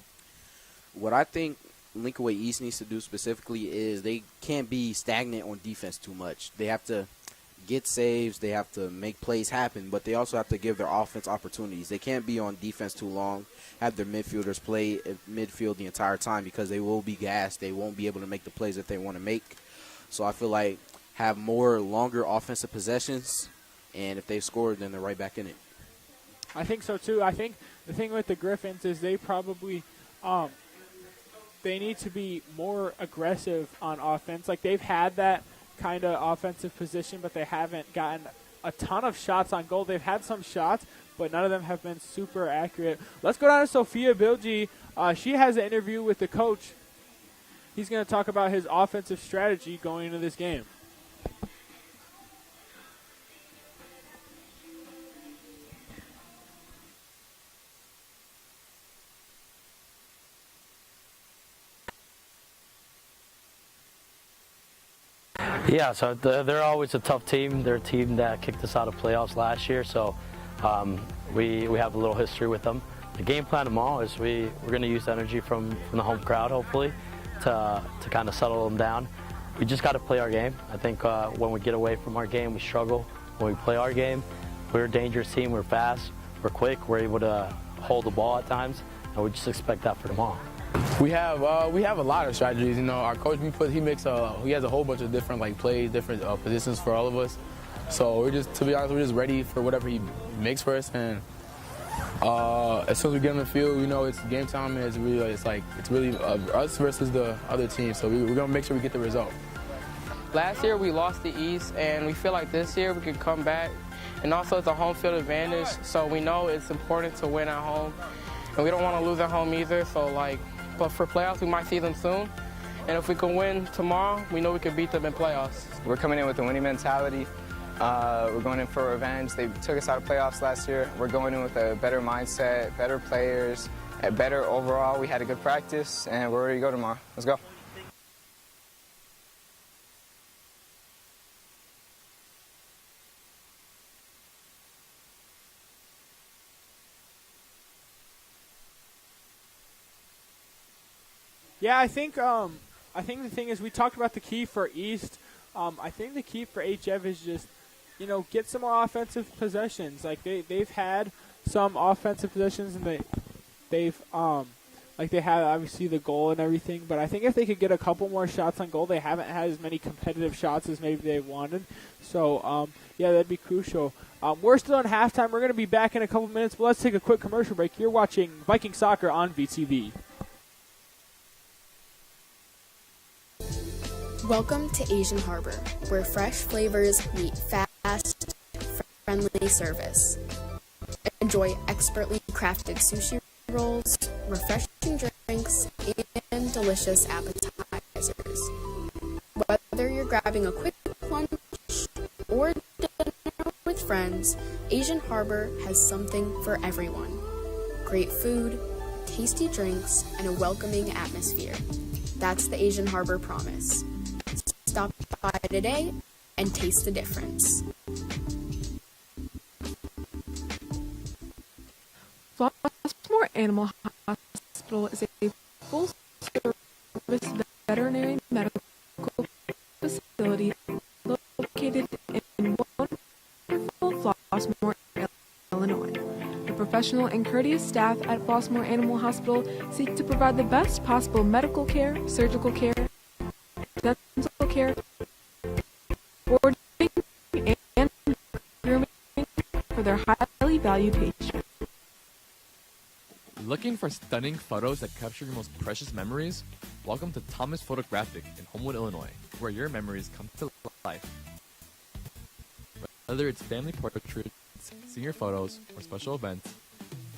What I think Lincoln Way East needs to do specifically is they can't be stagnant on defense too much. They have to get saves. They have to make plays happen, but they also have to give their offense opportunities. They can't be on defense too long, have their midfielders play midfield the entire time because they will be gassed. They won't be able to make the plays that they want to make. So I feel like have more longer offensive possessions, and if they score, then they're right back in it. I think so, too. I think the thing with the Griffins is they probably they need to be more aggressive on offense. Like, they've had that kind of offensive position, but they haven't gotten a ton of shots on goal. They've had some shots, but none of them have been super accurate. Let's go down to Sophia Bilgi. She has an interview with the coach. He's going to talk about his offensive strategy going into this game. Yeah, so they're always a tough team. They're a team that kicked us out of playoffs last year, so we have a little history with them. The game plan tomorrow is we're going to use energy from the home crowd, hopefully, to kind of settle them down. We just got to play our game. I think when we get away from our game, we struggle. When we play our game, we're a dangerous team. We're fast. We're quick. We're able to hold the ball at times, and we just expect that for tomorrow. We have a lot of strategies. You know, our coach he has a whole bunch of different plays, different positions for all of us. So to be honest, we're just ready for whatever he makes for us. And as soon as we get on the field, you know, it's game time, and it's really us versus the other team. So we're gonna make sure we get the result. Last year we lost the East, and we feel like this year we could come back. And also it's a home field advantage, so we know it's important to win at home, and we don't want to lose at home either. So but for playoffs, we might see them soon. And if we can win tomorrow, we know we can beat them in playoffs. We're coming in with a winning mentality. We're going in for revenge. They took us out of playoffs last year. We're going in with a better mindset, better players, and better overall. We had a good practice, and we're ready to go tomorrow. Let's go. Yeah, I think the thing is we talked about the key for East. I think the key for HF is just, you know, get some more offensive possessions. Like they've had some offensive possessions, and they've they have obviously the goal and everything. But I think if they could get a couple more shots on goal, they haven't had as many competitive shots as maybe they wanted. So yeah, that'd be crucial. We're still in halftime. We're going to be back in a couple minutes, but let's take a quick commercial break. You're watching Viking Soccer on VTV. Welcome to Asian Harbor, where fresh flavors meet fast, friendly service. Enjoy expertly crafted sushi rolls, refreshing drinks, and delicious appetizers. Whether you're grabbing a quick lunch or dinner with friends, Asian Harbor has something for everyone. Great food, tasty drinks, and a welcoming atmosphere. That's the Asian Harbor promise. Stop by today and taste the difference. Flossmoor Animal Hospital is a full-service veterinary medical facility located in wonderful Flossmoor, Illinois. The professional and courteous staff at Flossmoor Animal Hospital seek to provide the best possible medical care, surgical care, dental care, boarding, and grooming for their highly valued patients. Looking for stunning photos that capture your most precious memories? Welcome to Thomas Photographic in Homewood, Illinois, where your memories come to life. Whether it's family portraits, senior photos, or special events,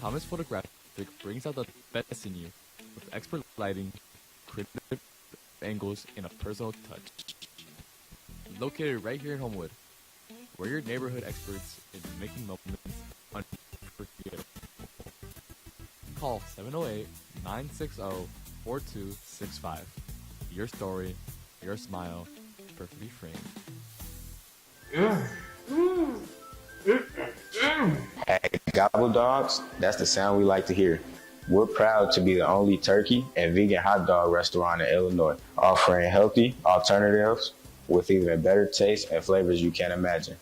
Thomas Photographic brings out the best in you with expert lighting, creative angles, and a personal touch. Located right here in Homewood, we're your neighborhood experts in making moments unforgettable. Call 708-960-4265. Your story, your smile, perfectly framed. At Gobble Dogs, that's the sound we like to hear. We're proud to be the only turkey and vegan hot dog restaurant in Illinois, offering healthy alternatives with even better taste and flavors you can't imagine.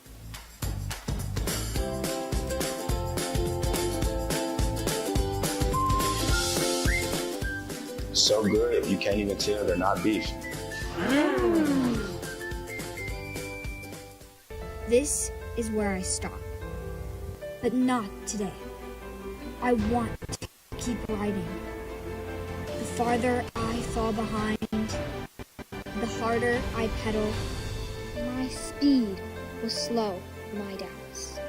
So good, you can't even tell they're not beef. This is where I stop. But not today. I want to keep riding. The farther I fall behind, the harder I pedal. My speed will slow my doubts.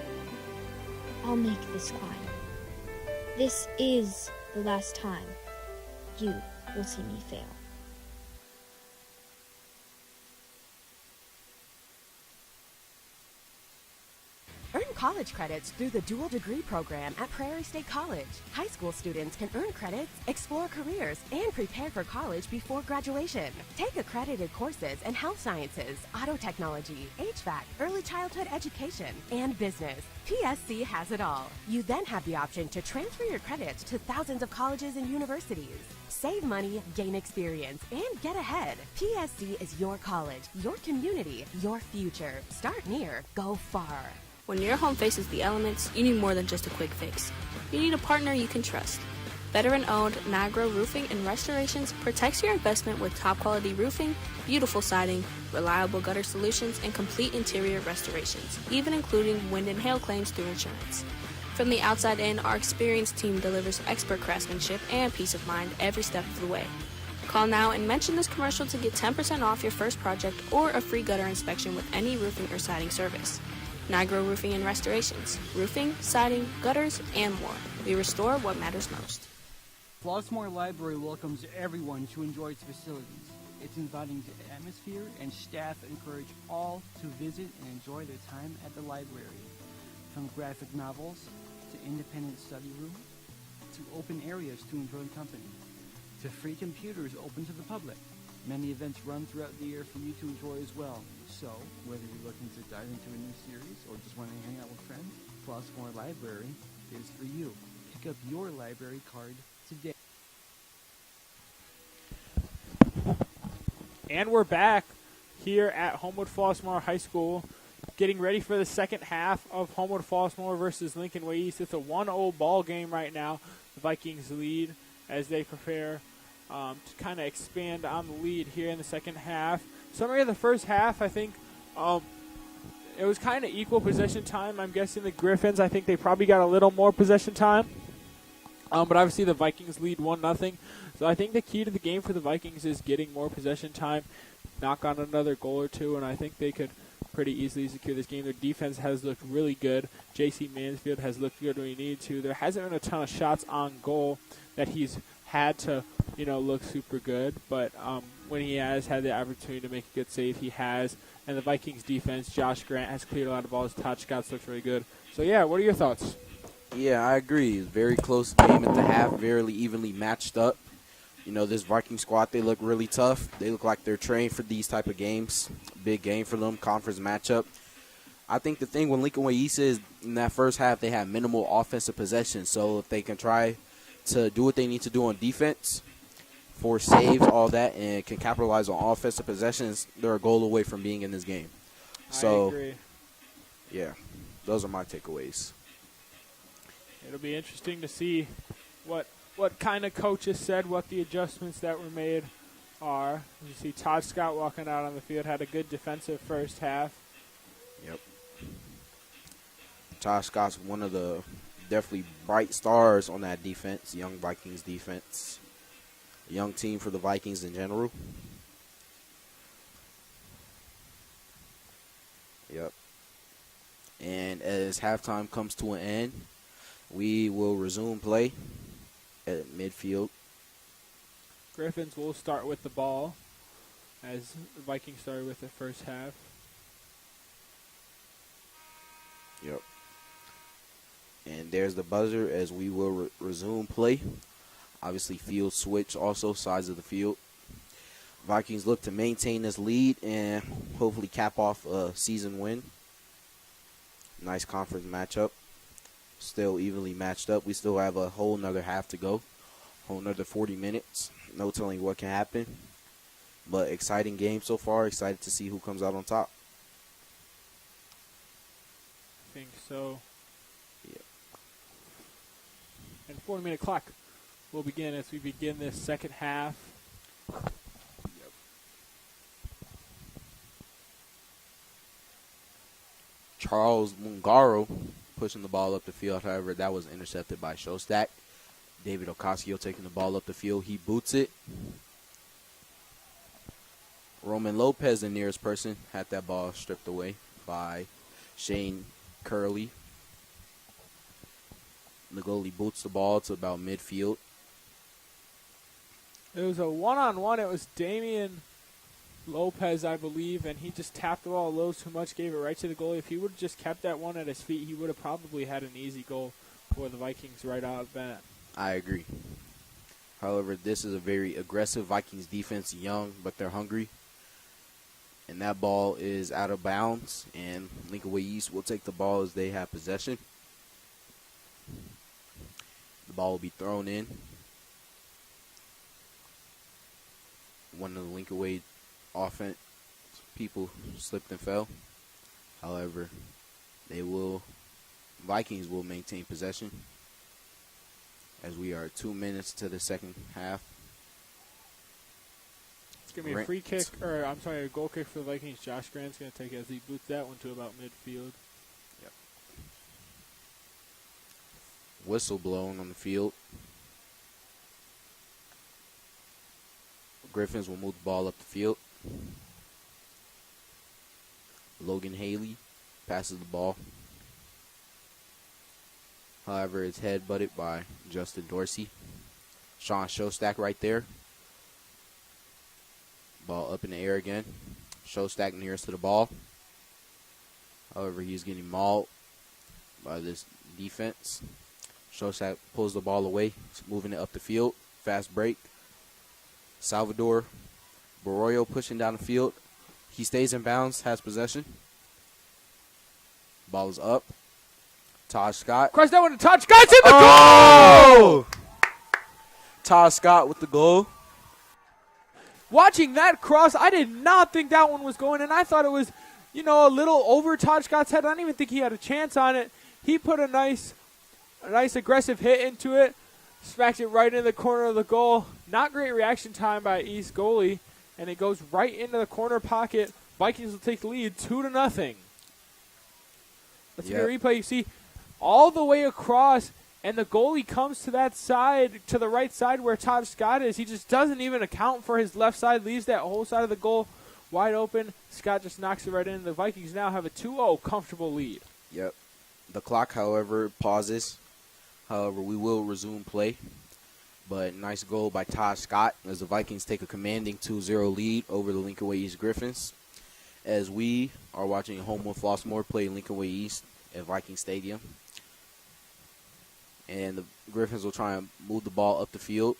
I'll make this climb. This is the last time you will see me fail. Earn college credits through the dual degree program at Prairie State College. High school students can earn credits, explore careers, and prepare for college before graduation. Take accredited courses in health sciences, auto technology, HVAC, early childhood education, and business. PSC has it all. You then have the option to transfer your credits to thousands of colleges and universities. Save money, gain experience, and get ahead. PSC is your college, your community, your future. Start near, go far. When your home faces the elements, you need more than just a quick fix. You need a partner you can trust. Veteran-owned Nigro Roofing and Restorations protects your investment with top-quality roofing, beautiful siding, reliable gutter solutions, and complete interior restorations, even including wind and hail claims through insurance. From the outside in, our experienced team delivers expert craftsmanship and peace of mind every step of the way. Call now and mention this commercial to get 10% off your first project or a free gutter inspection with any roofing or siding service. Nigro Roofing and Restorations. Roofing, siding, gutters, and more. We restore what matters most. Flossmoor Library welcomes everyone to enjoy its facilities. Its inviting atmosphere and staff encourage all to visit and enjoy their time at the library. From graphic novels to independent study room to open areas to enjoy company to free computers open to the public. Many events run throughout the year for you to enjoy as well. So, whether you're looking to dive into a new series or just want to hang out with friends, Flossmoor Library is for you. Pick up your library card today. And we're back here at Homewood Flossmoor High School, getting ready for the second half of Homewood Flossmoor versus Lincoln Way East. It's a 1-0 ball game right now. The Vikings lead as they prepare to kind of expand on the lead here in the second half. Summary of the first half, I think it was kind of equal possession time. I'm guessing the Griffins, I think they probably got a little more possession time. But obviously the Vikings lead 1-0. So I think the key to the game for the Vikings is getting more possession time, knock on another goal or two, and I think they could pretty easily secure this game. Their defense has looked really good. J.C. Mansfield has looked good when he needed to. There hasn't been a ton of shots on goal that he's had to, look super good. But when he has had the opportunity to make a good save, he has. And the Vikings defense, Josh Grant, has cleared a lot of balls. Todd Scott's looked really good. So, yeah, what are your thoughts? Yeah, I agree. It's a very close game at the half, very evenly matched up. This Viking squad, they look really tough. They look like they're trained for these type of games. Big game for them, conference matchup. I think the thing with Lincoln Way East is in that first half they had minimal offensive possession. So if they can try to do what they need to do on defense, for saves, all that, and can capitalize on offensive possessions, they're a goal away from being in this game. So, I agree. Yeah, those are my takeaways. It'll be interesting to see what kind of coaches said, what the adjustments that were made are. You see Todd Scott walking out on the field, had a good defensive first half. Yep. Todd Scott's one of the definitely bright stars on that defense, young Vikings defense. A young team for the Vikings in general. Yep. And as halftime comes to an end, we will resume play at midfield. Griffins will start with the ball as the Vikings started with the first half. Yep. And there's the buzzer as we will resume play. Obviously, field switch also, sides of the field. Vikings look to maintain this lead and hopefully cap off a season win. Nice conference matchup. Still evenly matched up. We still have a whole nother half to go. Whole nother 40 minutes. No telling what can happen. But exciting game so far. Excited to see who comes out on top. I think so. Yeah. And 40-minute clock will begin as we begin this second half. Yep. Charles Mungaro pushing the ball up the field. However, that was intercepted by Shostak. David Ocasio taking the ball up the field. He boots it. Roman Lopez, the nearest person, had that ball stripped away by Shane Curley. The goalie boots the ball to about midfield. It was a one-on-one. It was Damian Lopez, I believe, and he just tapped the ball a little too much, gave it right to the goalie. If he would have just kept that one at his feet, he would have probably had an easy goal for the Vikings right out of the bat. I agree. However, this is a very aggressive Vikings defense, young, but they're hungry. And that ball is out of bounds, and Lincoln Way East will take the ball as they have possession. The ball will be thrown in. One of the Lincoln Way offense people slipped and fell. However, Vikings will maintain possession as we are 2 minutes to the second half. It's going to be a free kick, or I'm sorry, a goal kick for the Vikings. Josh Grant's going to take it as he boots that one to about midfield. Yep. Whistle blown on the field. Griffins will move the ball up the field. Logan Haley passes the ball. However, it's head-butted by Justin Dorsey. Sean Shostak right there. Ball up in the air again. Shostak nearest to the ball. However, he's getting mauled by this defense. Shostak pulls the ball away. He's moving it up the field. Fast break. Salvador Barroyo pushing down the field. He stays in bounds, has possession. Ball is up. Taj Scott. Cross that one to Taj Scott's in the goal! Taj Scott with the goal. Watching that cross, I did not think that one was going in. I thought it was, a little over Taj Scott's head. I don't even think he had a chance on it. He put a nice aggressive hit into it. Smacked it right in the corner of the goal. Not great reaction time by East goalie. And it goes right into the corner pocket. Vikings will take the lead 2-0. Let's get a replay. You see all the way across, and the goalie comes to that side, to the right side where Todd Scott is. He just doesn't even account for his left side, leaves that whole side of the goal wide open. Scott just knocks it right in. The Vikings now have a 2-0 comfortable lead. Yep. The clock, however, pauses. However, we will resume play. But nice goal by Todd Scott as the Vikings take a commanding 2-0 lead over the Lincoln Way East Griffins. As we are watching Homewood Flossmoor play Lincoln Way East at Viking Stadium. And the Griffins will try and move the ball up the field.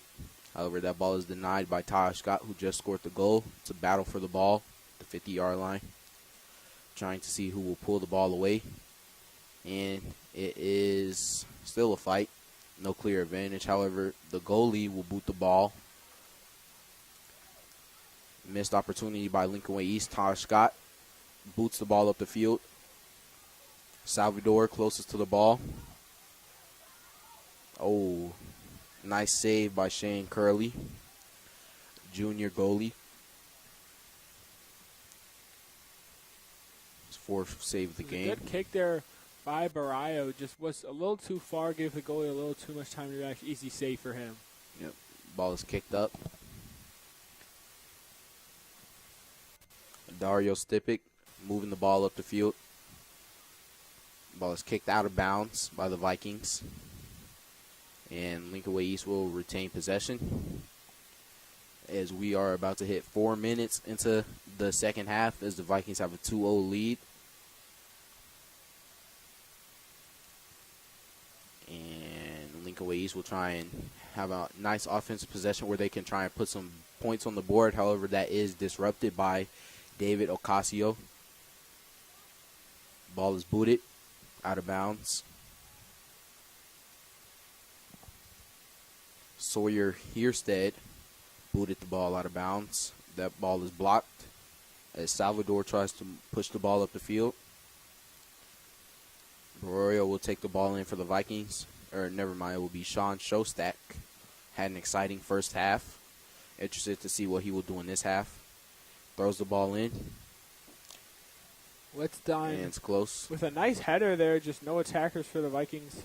However, that ball is denied by Todd Scott, who just scored the goal. It's a battle for the ball, the 50-yard line. Trying to see who will pull the ball away. And it is still a fight. No clear advantage. However, the goalie will boot the ball. Missed opportunity by Lincoln Way East. Todd Scott boots the ball up the field. Salvador closest to the ball. Oh, nice save by Shane Curley, junior goalie. His fourth save of the game. Good kick there by Barrio. Just was a little too far, gave the goalie a little too much time to react. Easy save for him. Yep. Ball is kicked up. Dario Stipik moving the ball up the field. Ball is kicked out of bounds by the Vikings. And Lincoln Way East will retain possession as we are about to hit 4 minutes into the second half as the Vikings have a 2-0 lead. And Lincoln Way East will try and have a nice offensive possession where they can try and put some points on the board. However, that is disrupted by David Ocasio. Ball is booted out of bounds. Sawyer Hierstead booted the ball out of bounds. That ball is blocked as Salvador tries to push the ball up the field. Barroyo will take the ball in for the Vikings. Or never mind, it will be Sean Shostak. Had an exciting first half. Interested to see what he will do in this half. Throws the ball in. Let's dine. And it's close. With a nice header there, just no attackers for the Vikings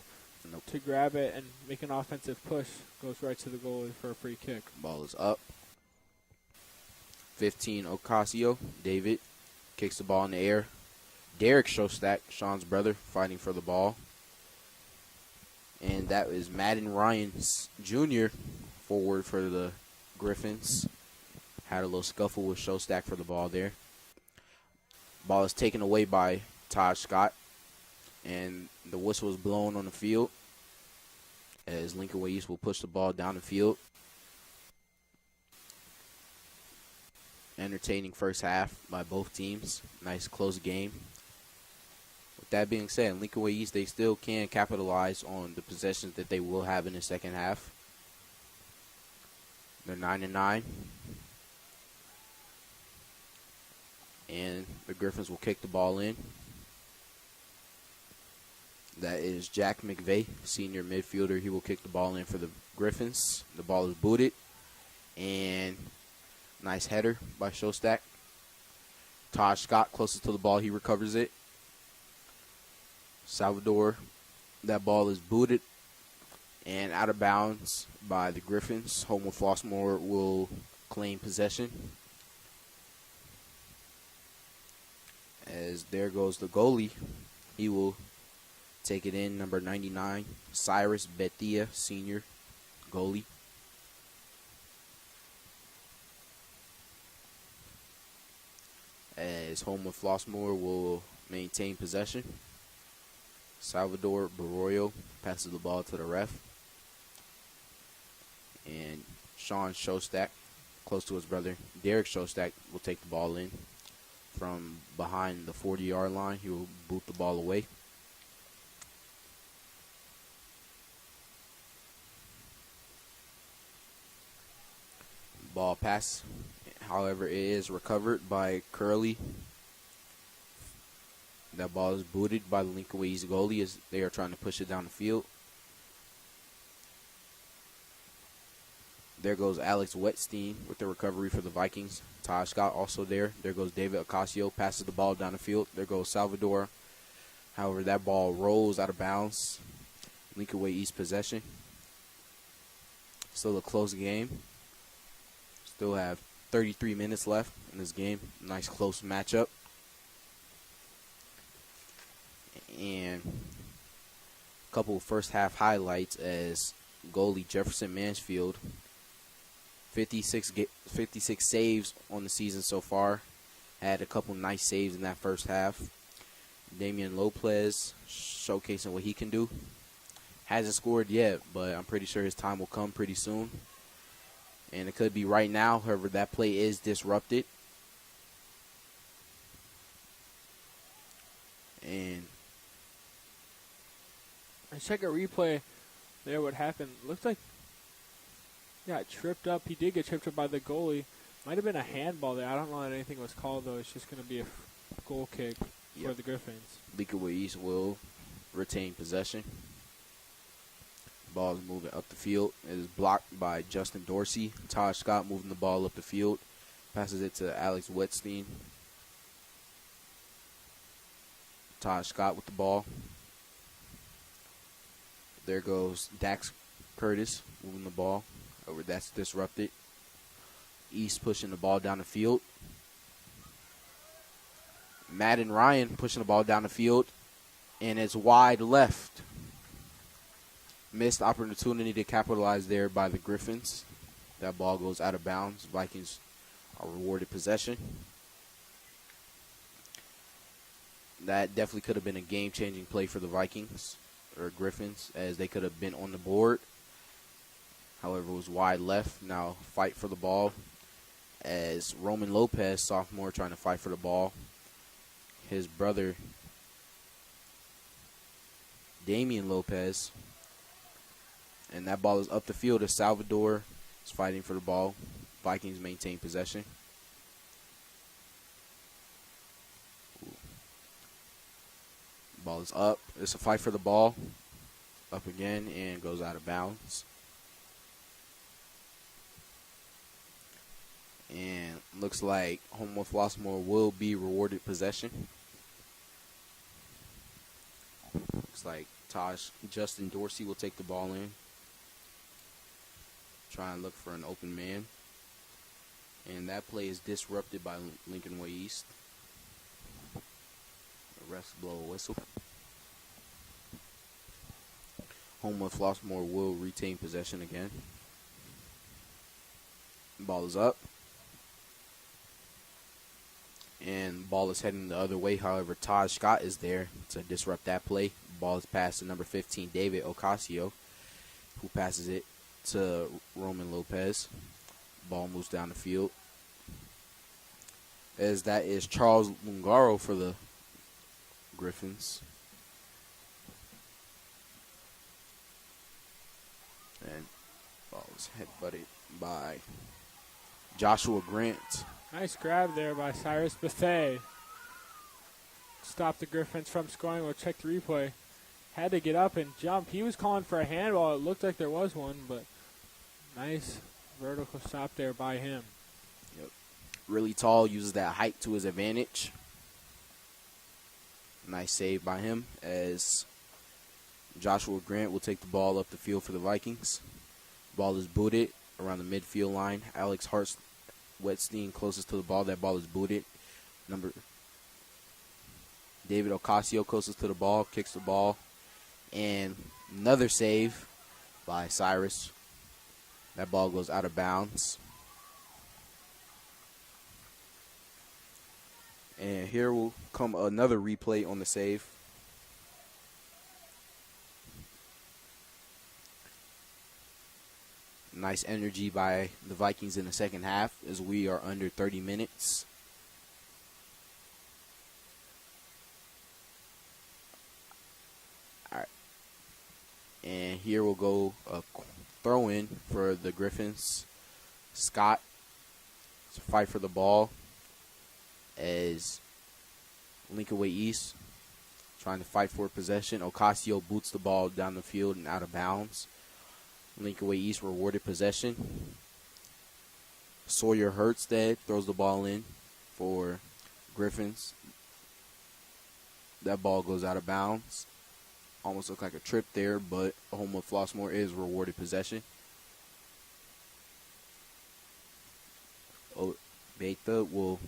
Nope. to grab it and make an offensive push. Goes right to the goalie for a free kick. Ball is up. 15, Ocasio. David kicks the ball in the air. Derek Shostak, Sean's brother, fighting for the ball. And that is Madden Ryan Jr., forward for the Griffins. Had a little scuffle with Showstack for the ball there. Ball is taken away by Taj Scott, and the whistle is blown on the field as Lincoln Way East will push the ball down the field. Entertaining first half by both teams. Nice close game. With that being said, Lincoln Way East, they still can capitalize on the possessions that they will have in the second half. They're 9-9. And the Griffins will kick the ball in. That is Jack McVeigh, senior midfielder. He will kick the ball in for the Griffins. The ball is booted. And nice header by Showstack. Taj Scott closest to the ball. He recovers it. Salvador, that ball is booted and out of bounds by the Griffins. Homewood Flossmoor will claim possession. As there goes the goalie. He will take it in, number 99, Cyrus Betia, senior goalie. As Homewood Flossmoor will maintain possession. Salvador Barroyo passes the ball to the ref. And Sean Showstack, close to his brother, Derek Showstack, will take the ball in. From behind the 40-yard line, he will boot the ball away. Ball pass, however, it is recovered by Curley. That ball is booted by the Lincoln Way East goalie as they are trying to push it down the field. There goes Alex Wetstein with the recovery for the Vikings. Taj Scott also there. There goes David Ocasio, passes the ball down the field. There goes Salvador. However, that ball rolls out of bounds. Lincoln Way East possession. Still a close game. Still have 33 minutes left in this game. Nice close matchup. And a couple of first half highlights as goalie Jefferson Mansfield, 56 saves on the season so far. Had a couple nice saves in that first half. Damian Lopez showcasing what he can do. Hasn't scored yet, but I'm pretty sure his time will come pretty soon. And it could be right now. However, that play is disrupted. And I check a replay there. What happened? Looks like he got tripped up. He did get tripped up by the goalie. Might have been a handball there. I don't know that anything was called, though. It's just going to be a goal kick for the Griffins. Lincoln Way East will retain possession. Ball is moving up the field. It is blocked by Justin Dorsey. Taj Scott moving the ball up the field. Passes it to Alex Wetstein. Taj Scott with the ball. There goes Dax Curtis moving the ball. Over, that's disrupted. East pushing the ball down the field. Madden Ryan pushing the ball down the field. And it's wide left. Missed opportunity to capitalize there by the Griffins. That ball goes out of bounds. Vikings are rewarded possession. That definitely could have been a game-changing play for the Vikings or Griffins, as they could have been on the board. However, it was wide left. Now fight for the ball as Roman Lopez, sophomore, trying to fight for the ball. His brother, Damian Lopez. And that ball is up the field as Salvador is fighting for the ball. Vikings maintain possession. Ball is up. It's a fight for the ball. Up again and goes out of bounds. And looks like Homewood Flossmoor will be rewarded possession. Looks like Justin Dorsey will take the ball in. Try and look for an open man. And that play is disrupted by Lincoln Way East. The refs blow a whistle. Homewood Flossmoor will retain possession again. Ball is up. and ball is heading the other way. However, Taj Scott is there to disrupt that play. Ball is passed to number 15, David Ocasio, who passes it to Roman Lopez. Ball moves down the field. As that is Charles Lungaro for the Griffins. And ball is headbutted by Joshua Grant. Nice grab there by Cyrus Bethea. Stopped the Griffins from scoring. We'll check the replay. Had to get up and jump. He was calling for a handball. It looked like there was one, but nice vertical stop there by him. Yep. Really tall, uses that height to his advantage. Nice save by him as Joshua Grant will take the ball up the field for the Vikings. Ball is booted around the midfield line. Alex Hartwetstein closest to the ball. That ball is booted. David Ocasio closest to the ball, kicks the ball. And another save by Cyrus. That ball goes out of bounds. And here will come another replay on the save. Nice energy by the Vikings in the second half as we are under 30 minutes. All right. And here we'll go a throw in for the Griffins. Scott to fight for the ball as Lincoln Way East trying to fight for possession. Ocasio boots the ball down the field and out of bounds. Lincoln Way East rewarded possession. Sawyer Hertzstead throws the ball in for Griffins. That ball goes out of bounds. Almost looked like a trip there, but Homewood Flossmoor is rewarded possession. Beta will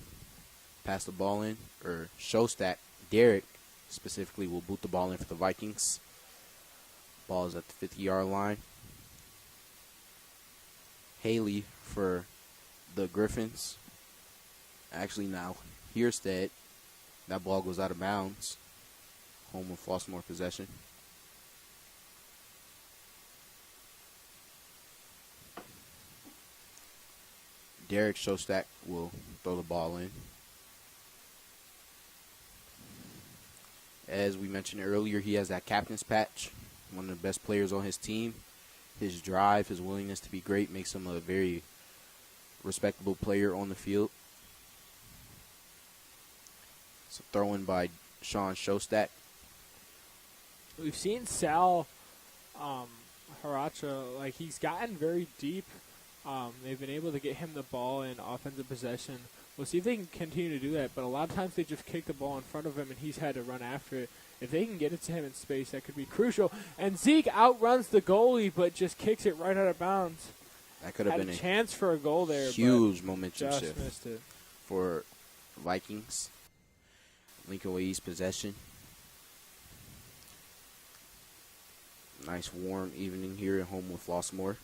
pass the ball in, or Showstack, Derek specifically, will boot the ball in for the Vikings. Ball is at the 50-yard line. Haley for the Griffins. Actually now, Hierstead. That ball goes out of bounds. Home with Flossmoor possession. Derek Showstack will throw the ball in. As we mentioned earlier, he has that captain's patch. One of the best players on his team. His drive, his willingness to be great makes him a very respectable player on the field. So throw-in by Sean Showstack. We've seen Sal Haracha, like he's gotten very deep. They've been able to get him the ball in offensive possession. We'll see if they can continue to do that, but a lot of times they just kick the ball in front of him and he's had to run after it. If they can get it to him in space, that could be crucial. And Zeke outruns the goalie, but just kicks it right out of bounds. That could have been a chance for a goal there. Huge momentum just shift missed it. For Vikings. Lincoln Way East possession. Nice warm evening here at home with Flossmoor.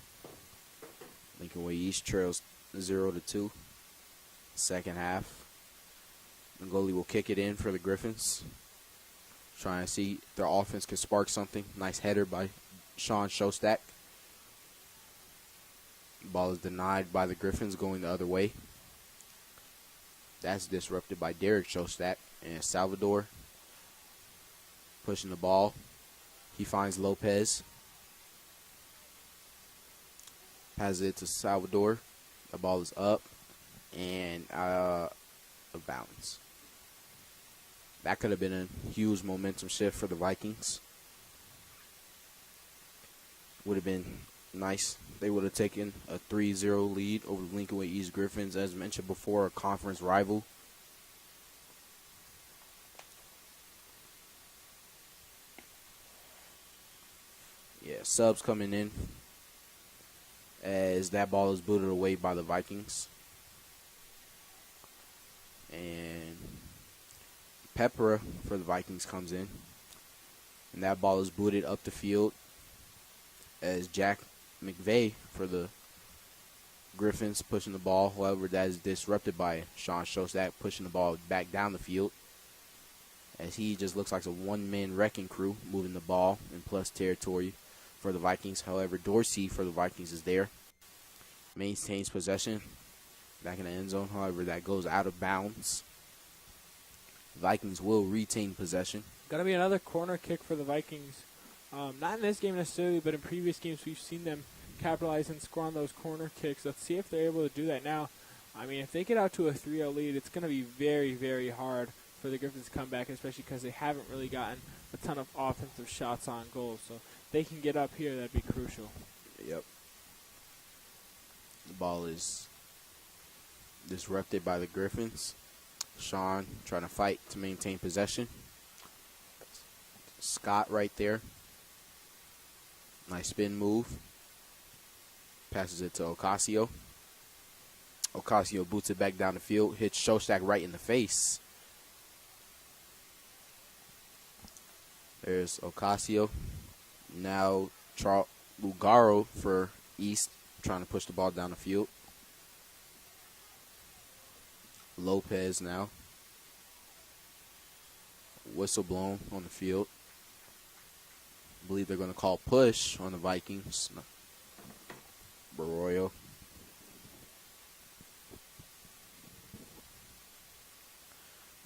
Lincoln Way East trails 0-2. Second half. The goalie will kick it in for the Griffins. Trying to see if their offense can spark something. Nice header by Sean Showstack. Ball is denied by the Griffins going the other way. That's disrupted by Derek Showstack. And Salvador pushing the ball. He finds Lopez. Passes it to Salvador. The ball is up and out of bounds. That could have been a huge momentum shift for the Vikings. Would have been nice. They would have taken a 3-0 lead over the Lincoln Way East Griffins, as mentioned before, a conference rival. Yeah, subs coming in as that ball is booted away by the Vikings. And Pepera for the Vikings comes in. And that ball is booted up the field as Jack McVeigh for the Griffins pushing the ball. However, that is disrupted by Sean Shostak pushing the ball back down the field, as he just looks like a one-man wrecking crew moving the ball in plus territory for the Vikings. However, Dorsey for the Vikings is there. Maintains possession back in the end zone. However, that goes out of bounds. Vikings will retain possession. Going to be another corner kick for the Vikings. Not in this game necessarily, but in previous games we've seen them capitalize and score on those corner kicks. Let's see if they're able to do that now. I mean, if they get out to a 3-0 lead, it's going to be very, very hard for the Griffins to come back, especially because they haven't really gotten a ton of offensive shots on goal. So if they can get up here, that'd be crucial. Yep. The ball is disrupted by the Griffins. Sean trying to fight to maintain possession. Scott right there. Nice spin move. Passes it to Ocasio. Ocasio boots it back down the field. Hits Shostak right in the face. There's Ocasio. Now Lugaro for East, trying to push the ball down the field. Lopez now. Whistle blown on the field. I believe they're going to call push on the Vikings. Barroyo.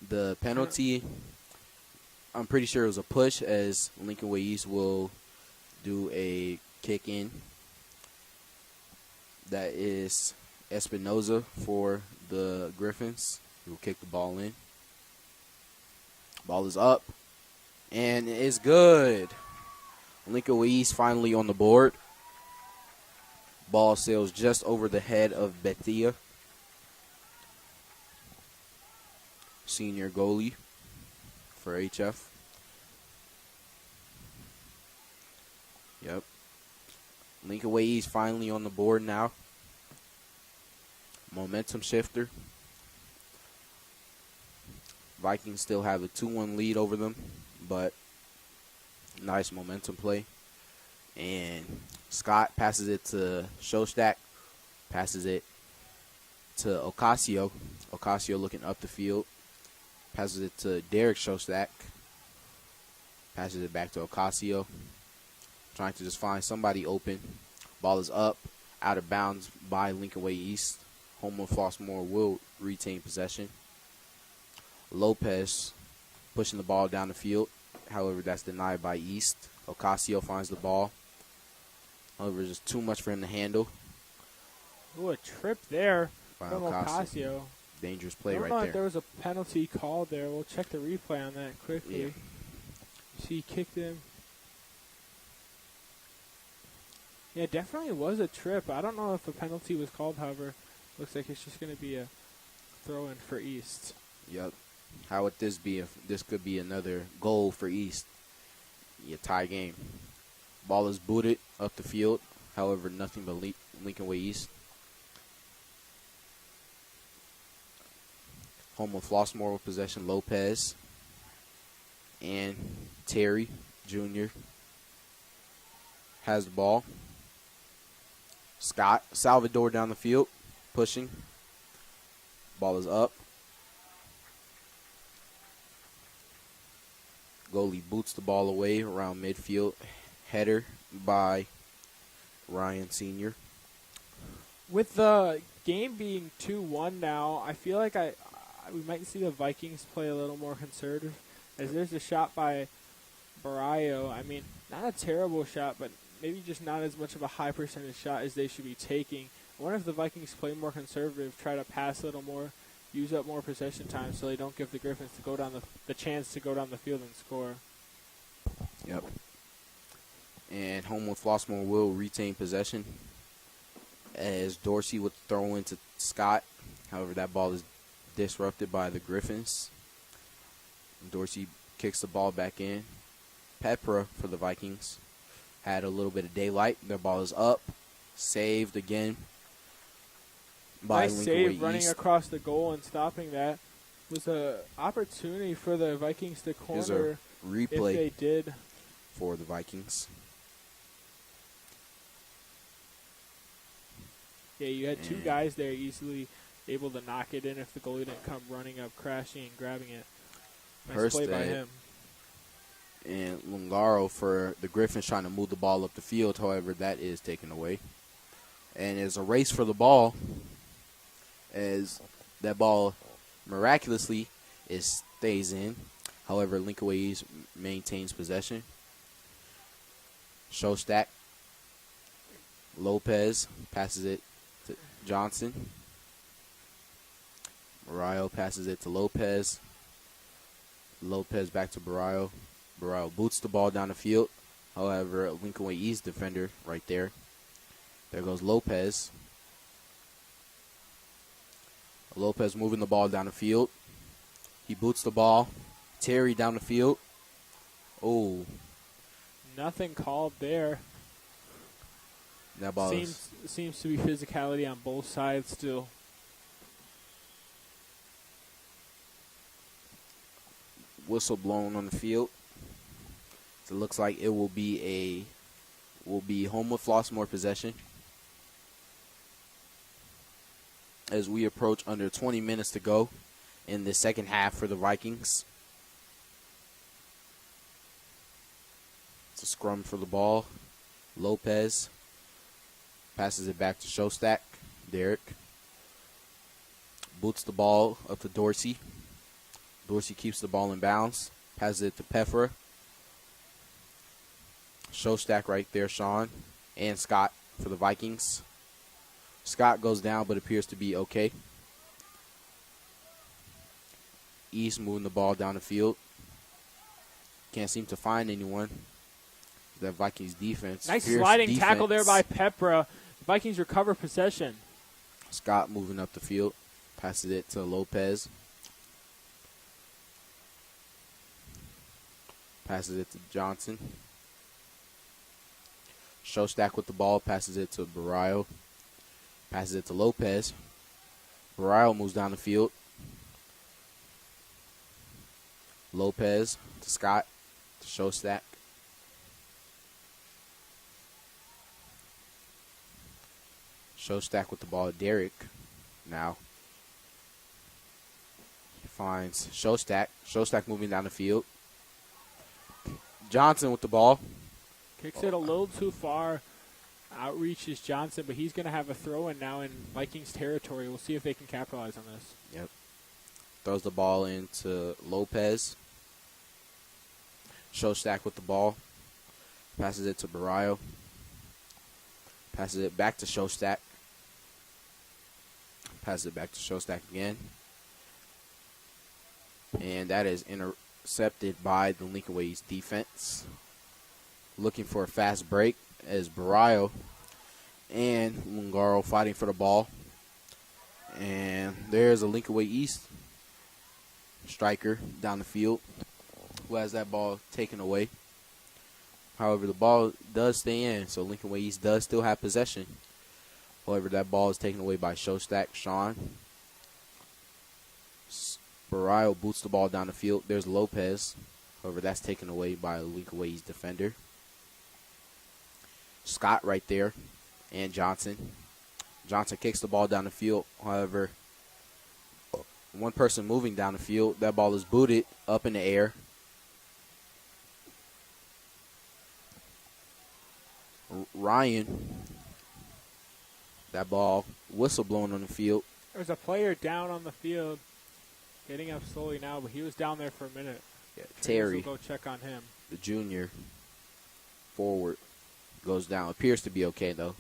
The penalty, I'm pretty sure it was a push, as Lincoln Way East will do a kick in. That is Espinoza for the Griffins, who will kick the ball in. Ball is up, and it's good. Lincoln Way East finally on the board. Ball sails just over the head of Bethia. Senior goalie for HF. Yep. Lincoln Way East finally on the board now. Momentum shifter. Vikings still have a 2-1 lead over them, but nice momentum play. And Scott passes it to Shostak, passes it to Ocasio. Ocasio looking up the field, passes it to Derek Shostak, passes it back to Ocasio, trying to just find somebody open. Ball is up, out of bounds by Lincoln Way East. Homewood Flossmoor will retain possession. Lopez pushing the ball down the field. However, that's denied by East. Ocasio finds the ball. However, it's just too much for him to handle. Ooh, a trip there By from Ocasio. Dangerous play I don't right know there. if there was a penalty called there. We'll check the replay on that quickly. Yeah. You see, he kicked him. Yeah, definitely was a trip. I don't know if a penalty was called, however. Looks like it's just going to be a throw-in for East. Yep. How would this be if this could be another goal for East? Yeah, tie game. Ball is booted up the field. However, nothing but Lincoln Way East. Home of Flossmoor with possession. Lopez and Terry Jr. has the ball. Scott Salvador down the field, pushing. Ball is up. Goalie boots the ball away around midfield. Header by Ryan Sr. With the game being 2-1 now, I feel like we might see the Vikings play a little more conservative, as there's a shot by Barrio. I mean, not a terrible shot, but maybe just not as much of a high percentage shot as they should be taking. I wonder if the Vikings play more conservative, try to pass a little more, use up more possession time so they don't give the Griffins to go down the chance to go down the field and score. Yep. And Homewood Flossmoor will retain possession, as Dorsey would throw into Scott. However, that ball is disrupted by the Griffins. Dorsey kicks the ball back in. Pepra for the Vikings had a little bit of daylight. Their ball is up. Saved again by Nice Lincoln save Way running East. across the goal and stopping that. Was an opportunity for the Vikings to Here's a corner replay if they did. for the Vikings. Yeah, you had two guys there easily able to knock it in if the goalie didn't come running up, crashing, and grabbing it. Nice play by him. And Lungaro for the Griffins trying to move the ball up the field. However, that is taken away. And it's a race for the ball as that ball miraculously stays in. However, Lincoln Way East maintains possession. Showstack. Lopez passes it to Johnson. Barrio passes it to Lopez. Lopez back to Barrio. Barrio boots the ball down the field. However, Lincoln Way East defender right there. There goes Lopez. Lopez moving the ball down the field. He boots the ball. Terry down the field. Oh. Nothing called there. That ball seems to be physicality on both sides still. Whistle blown on the field. So it looks like it will be Homewood Flossmoor possession. As we approach under 20 minutes to go in the second half for the Vikings. It's a scrum for the ball. Lopez passes it back to Showstack. Derek boots the ball up to Dorsey. Dorsey keeps the ball in bounds. Passes it to Peffera. Showstack right there, Sean. And Scott for the Vikings. Scott goes down but appears to be okay. East moving the ball down the field. Can't seem to find anyone. That Vikings defense. Nice Fierce sliding defense. tackle there by Pepra. The Vikings recover possession. Scott moving up the field. Passes it to Lopez. Passes it to Johnson. Showstack with the ball. Passes it to Barrio. Passes it to Lopez. Barrio moves down the field. Lopez to Scott to Showstack. Showstack with the ball. Derek now. He finds Showstack. Showstack moving down the field. Johnson with the ball. Kicks it a little too far. Outreaches Johnson, but he's going to have a throw-in now in Vikings territory. We'll see if they can capitalize on this. Yep. Throws the ball into Lopez. Showstack with the ball. Passes it to Barrio. Passes it back to Showstack. Passes it back to Showstack again. And that is intercepted by the Lincoln Way East defense. Looking for a fast break as Barrio and Lungaro fighting for the ball. And there's a Lincoln Way East striker down the field who has that ball taken away. However, the ball does stay in, so Lincoln Way East does still have possession. However, that ball is taken away by Showstack, Sean. Barrio boots the ball down the field. There's Lopez. However, that's taken away by a Lincoln Way East defender. Scott right there and Johnson. Johnson kicks the ball down the field. However, one person moving down the field. That ball is booted up in the air. Ryan. That ball whistle blown on the field. There's a player down on the field, getting up slowly now, but he was down there for a minute. Yeah, Terry. We'll go check on him. The junior forward goes down. Appears to be okay, though.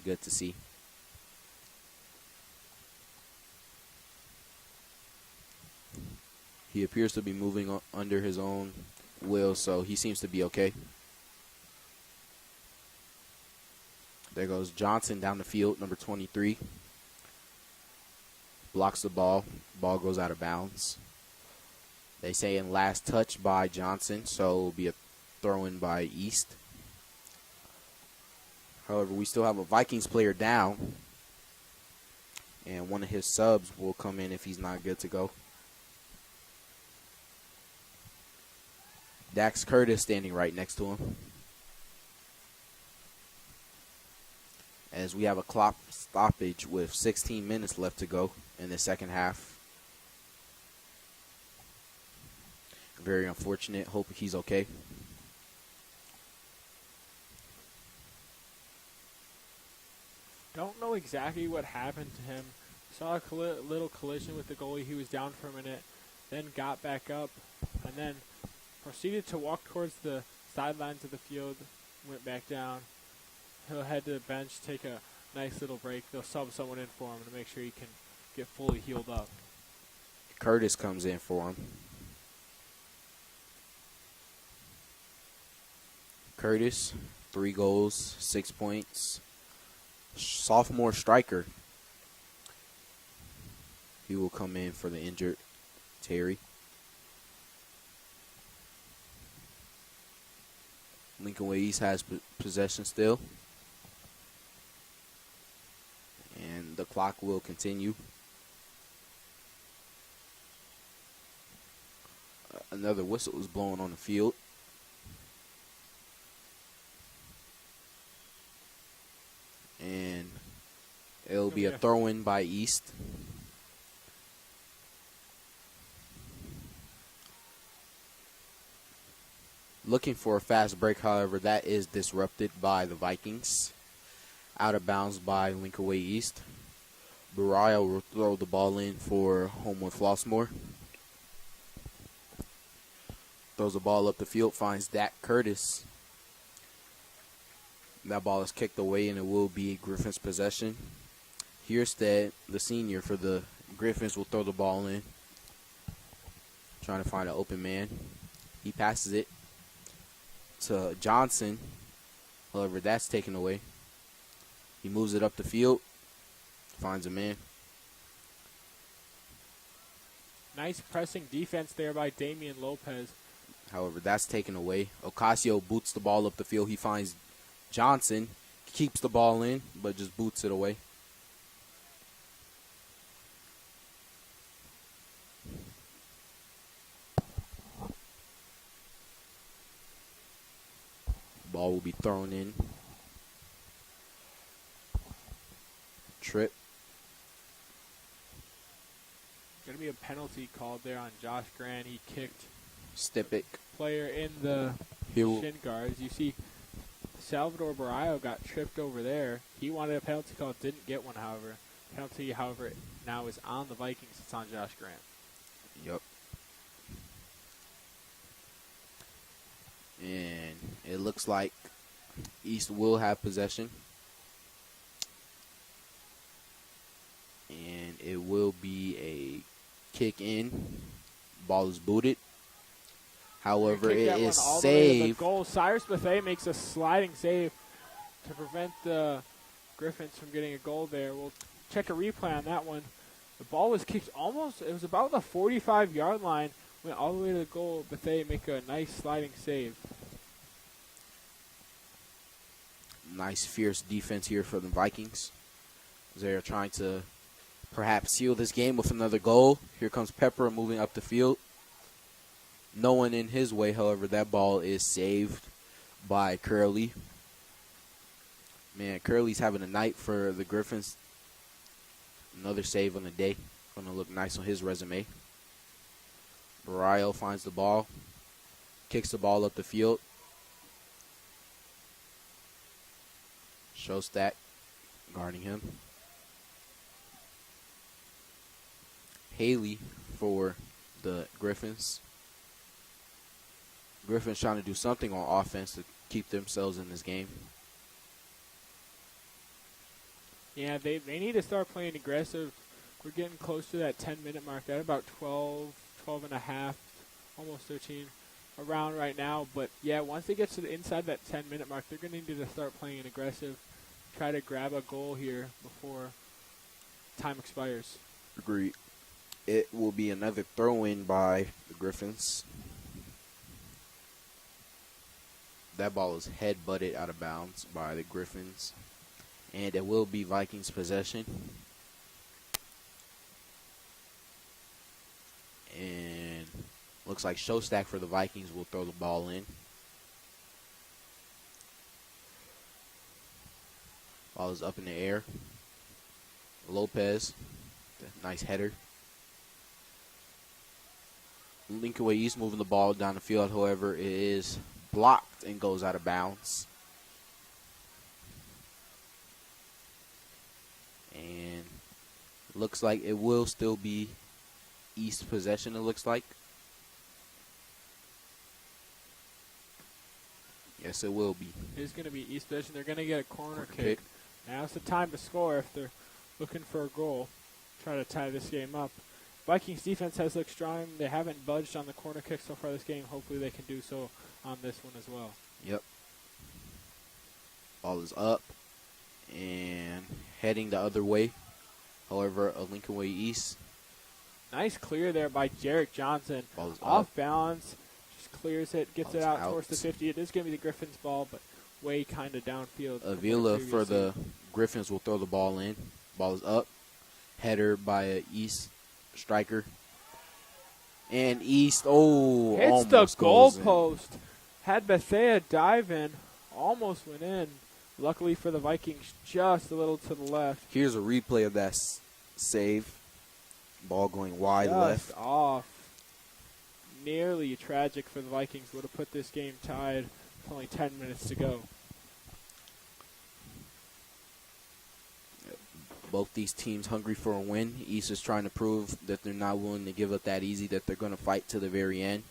Good to see. He appears to be moving under his own will, so he seems to be okay. There goes Johnson down the field, number 23. Blocks the ball. Ball goes out of bounds. They say in last touch by Johnson, so it will be a throw-in by East. However, we still have a Vikings player down, and one of his subs will come in if he's not good to go. Dax Curtis standing right next to him. as we have a clock stoppage with 16 minutes left to go in the second half. Very unfortunate. Hope he's okay. Don't know exactly what happened to him. Saw a little collision with the goalie. He was down for a minute, then got back up, and then proceeded to walk towards the sidelines of the field, went back down. He'll head to the bench, take a nice little break. They'll sub someone in for him to make sure he can get fully healed up. Curtis comes in for him. Curtis, 3 goals, 6 points. Sophomore striker. He will come in for the injured Terry. Lincoln Way East has possession still. And the clock will continue. Another whistle is blowing on the field. And it'll be a throw-in by East. Looking for a fast break, however, that is disrupted by the Vikings. Out of bounds by Lincoln Way East. Bariah will throw the ball in for Homewood Flossmoor. Throws the ball up the field, finds Dak Curtis. That ball is kicked away, and it will be Griffin's possession. Hierstead, the senior for the Griffins, will throw the ball in. Trying to find an open man. He passes it to Johnson. However, that's taken away. He moves it up the field. Finds a man. Nice pressing defense there by Damian Lopez. However, that's taken away. Ocasio boots the ball up the field. He finds Johnson, keeps the ball in, but just boots it away. Ball will be thrown in. Trip. Going to be a penalty called there on Josh Grant. He kicked Stipik. Player in the shin guards. You see Salvador Barayo got tripped over there. He wanted a penalty call, didn't get one, however. Penalty, however, now is on the Vikings. It's on Josh Grant. Yep. And it looks like East will have possession. And it will be a kick in. Ball is booted. However, it is saved. Goal. Cyrus Bethea makes a sliding save to prevent the Griffins from getting a goal there. We'll check a replay on that one. The ball was kicked almost, it was about the 45-yard line, went all the way to the goal. Bethea make a nice sliding save. Nice, fierce defense here for the Vikings. They're trying to perhaps seal this game with another goal. Here comes Pepper moving up the field. No one in his way, however, that ball is saved by Curley. Man, Curley's having a night for the Griffins. Another save on the day. Going to look nice on his resume. Barayo finds the ball. Kicks the ball up the field. Showstack guarding him. Haley for the Griffins. Griffins trying to do something on offense to keep themselves in this game. Yeah, they need to start playing aggressive. We're getting close to that 10-minute mark. At about 12 and a half, almost 13 around right now. But, yeah, once they get to the inside that 10-minute mark, they're going to need to start playing aggressive, try to grab a goal here before time expires. Agreed. It will be another throw-in by the Griffins. That ball is head-butted out of bounds by the Griffins. And it will be Vikings possession. And looks like Showstack for the Vikings will throw the ball in. Ball is up in the air. Lopez, nice header. Lincoln Way East moving the ball down the field. However, it is blocked and goes out of bounds. And looks like it will still be East possession, it looks like. Yes, it will be. It's going to be East possession. They're going to get a corner kick. Now's the time to score if they're looking for a goal. Try to tie this game up. Vikings defense has looked strong. They haven't budged on the corner kick so far this game. Hopefully they can do so on this one as well. Yep. Ball is up and heading the other way. However, a Lincoln Way East. Nice clear there by Jarek Johnson. Ball is off up. balance. Just clears it, gets Ball it is out out. towards the 50. It is going to be the Griffins' ball, but way kind of downfield. Avila for the Griffins will throw the ball in. Ball is up. Header by a East striker. And East, hits the almost goes in. goalpost. Had Bethea dive in, almost went in. Luckily for the Vikings, just a little to the left. Here's a replay of that save. Ball going wide Just left. off. Nearly tragic for the Vikings. Would have put this game tied with only 10 minutes to go. Both these teams hungry for a win. East is trying to prove that they're not willing to give up that easy, that they're going to fight to the very end.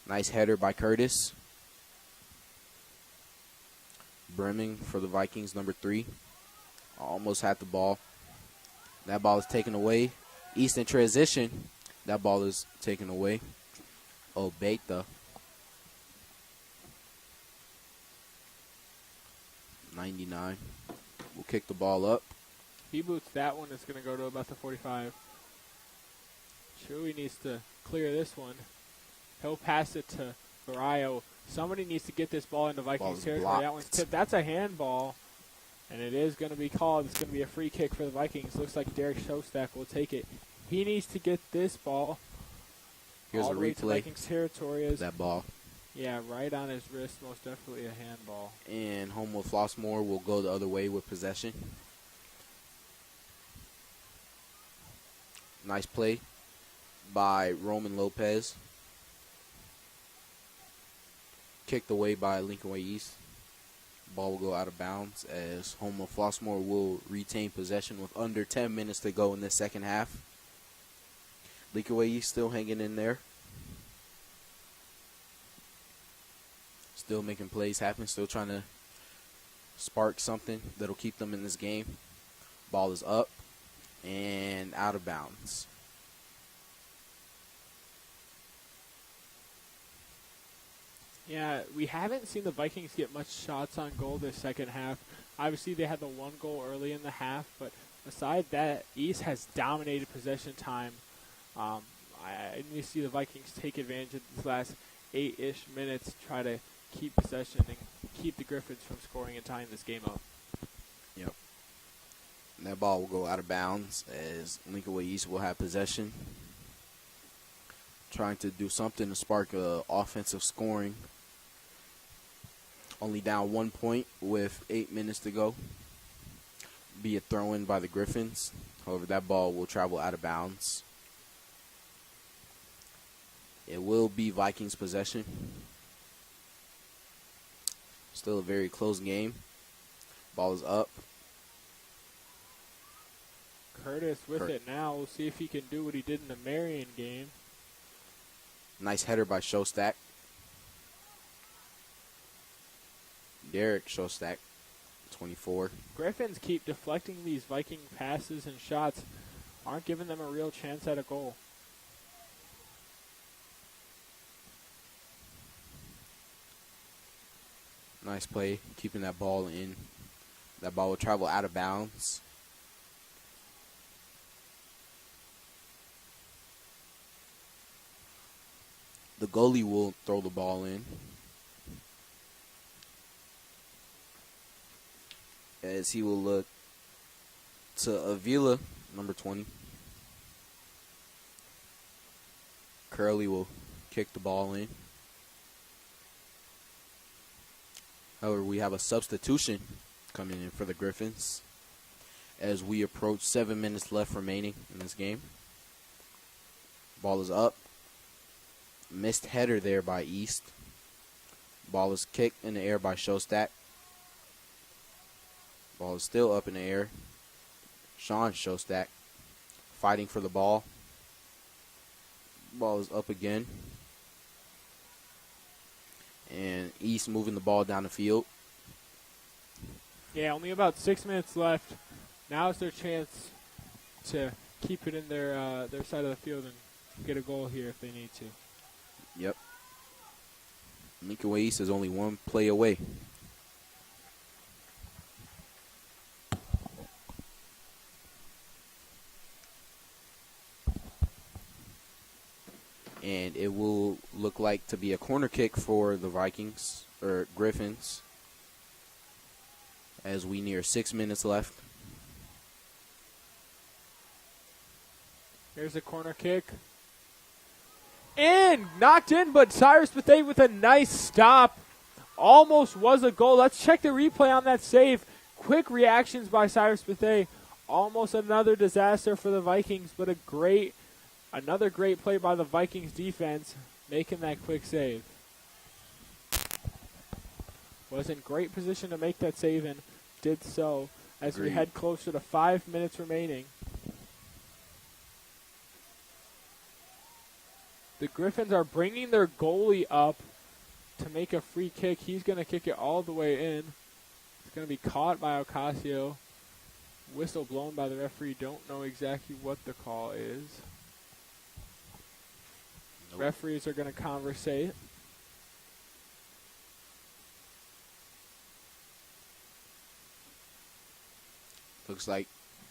Nice header by Curtis. Bremming for the Vikings, number 3. Almost had the ball. That ball is taken away. East in transition. That ball is taken away. Obeta. 99. We'll kick the ball up. He boots that one. It's going to go to about the 45. Chewy needs to clear this one. He'll pass it to Varayo. Somebody needs to get this ball into Vikings territory. That one's tipped. That's a handball, and it is going to be called. It's going to be a free kick for the Vikings. Looks like Derek Shostak will take it. He needs to get this ball. Here's all a the way to replay. Vikings territory. That ball. Yeah, right on his wrist. Most definitely a handball. And Homewood Flossmoor will go the other way with possession. Nice play by Roman Lopez. Kicked away by Lincoln Way East. Ball will go out of bounds as Homewood Flossmoor will retain possession with under 10 minutes to go in the second half. Lincoln Way East still hanging in there. Still making plays happen. Still trying to spark something that'll keep them in this game. Ball is up and out of bounds. Yeah, we haven't seen the Vikings get much shots on goal this second half. Obviously, they had the one goal early in the half, but aside that, East has dominated possession time. I need to see the Vikings take advantage of these last 8-ish minutes, try to keep possession and keep the Griffins from scoring and tying this game up. Yep. And that ball will go out of bounds as Lincoln Way East will have possession. Trying to do something to spark offensive scoring. Only down 1 point with 8 minutes to go. Be a throw-in by the Griffins. However, that ball will travel out of bounds. It will be Vikings possession. Still a very close game. Ball is up. Curtis with it now. We'll see if he can do what he did in the Marion game. Nice header by Shostak. Derek Shostak, 24. Griffins keep deflecting these Viking passes and shots. Aren't giving them a real chance at a goal. Nice play, keeping that ball in. That ball will travel out of bounds. The goalie will throw the ball in. As he will look to Avila, number 20. Curley will kick the ball in. However, we have a substitution coming in for the Griffins as we approach 7 minutes left remaining in this game. Ball is up. Missed header there by East. Ball is kicked in the air by Shostak. Ball is still up in the air. Sean Shostak fighting for the ball. Ball is up again. And East moving the ball down the field. Yeah, only about 6 minutes left. Now is their chance to keep it in their side of the field and get a goal here if they need to. Yep. Lincoln Way East is only one play away. And it will look like to be a corner kick for the Vikings, or Griffins, as we near 6 minutes left. Here's a corner kick. And knocked in, but Cyrus Bethea with a nice stop. Almost was a goal. Let's check the replay on that save. Quick reactions by Cyrus Bethea. Almost another disaster for the Vikings, but another great play by the Vikings defense, making that quick save. Was in great position to make that save and did so as we head closer to 5 minutes remaining. The Griffins are bringing their goalie up to make a free kick. He's going to kick it all the way in. It's going to be caught by Ocasio. Whistle blown by the referee. Don't know exactly what the call is. Nope. Referees are going to conversate. Looks like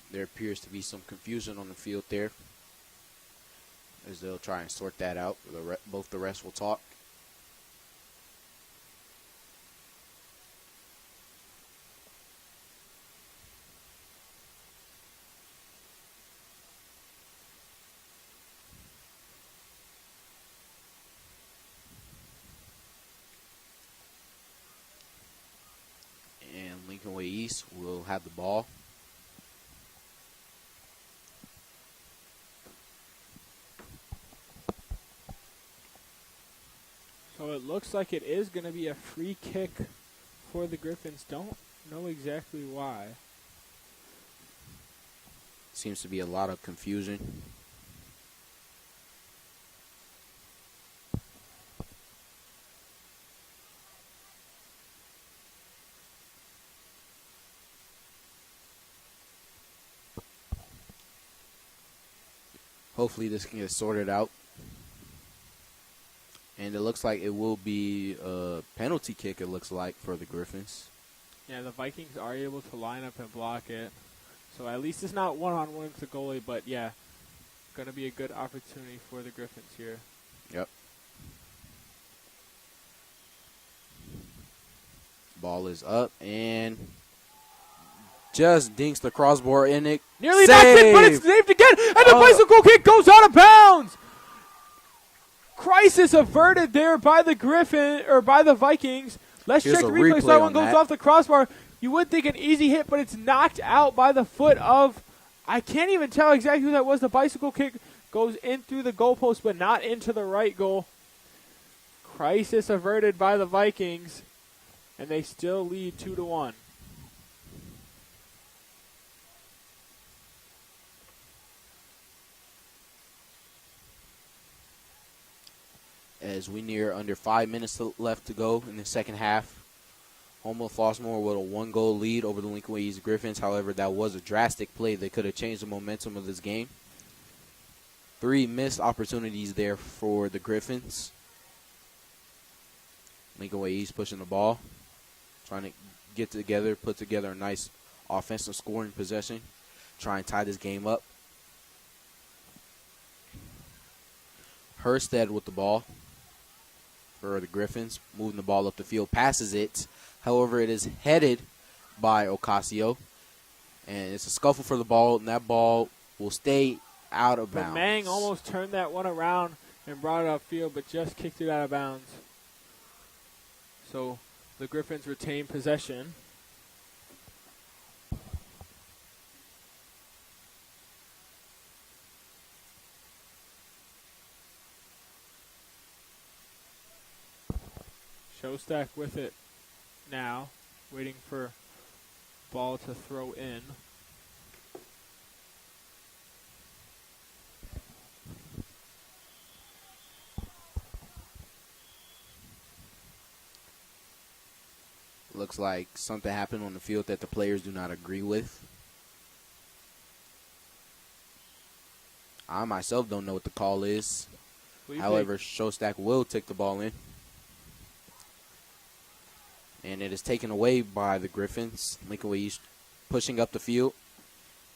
there appears to be some confusion on the field there, as they'll try and sort that out. Both the refs will talk. And Lincoln Way East will have the ball. So it looks like it is going to be a free kick for the Griffins. Don't know exactly why. Seems to be a lot of confusion. Hopefully this can get sorted out. And it looks like it will be a penalty kick, it looks like, for the Griffins. Yeah, the Vikings are able to line up and block it. So at least it's not one-on-one with the goalie, but yeah, going to be a good opportunity for the Griffins here. Yep. Ball is up and just dinks the crossbar in it. Nearly knocked it, but it's saved again, and the bicycle kick goes out of bounds. Crisis averted there by the Vikings. Let's check the replay so that one goes off the crossbar. You would think an easy hit, but it's knocked out by the foot of, I can't even tell exactly who that was. The bicycle kick goes in through the goalpost, but not into the right goal. Crisis averted by the Vikings, and they still lead 2-1. As we near under 5 minutes left to go in the second half. Homewood Flossmoor with a 1-goal lead over the Lincoln Way East Griffins. However, that was a drastic play that could have changed the momentum of this game. 3 missed opportunities there for the Griffins. Lincoln Way East pushing the ball, trying to get together, put together a nice offensive scoring possession, try and tie this game up. Herstead with the ball for the Griffins, moving the ball up the field, passes it. However, it is headed by Ocasio, and it's a scuffle for the ball, and that ball will stay out of bounds. Mang almost turned that one around and brought it upfield, but just kicked it out of bounds. So the Griffins retain possession. Showstack with it now, waiting for ball to throw in. Looks like something happened on the field that the players do not agree with. I myself don't know what the call is. However, Showstack will take the ball in. And it is taken away by the Griffins. Lincoln Way East pushing up the field.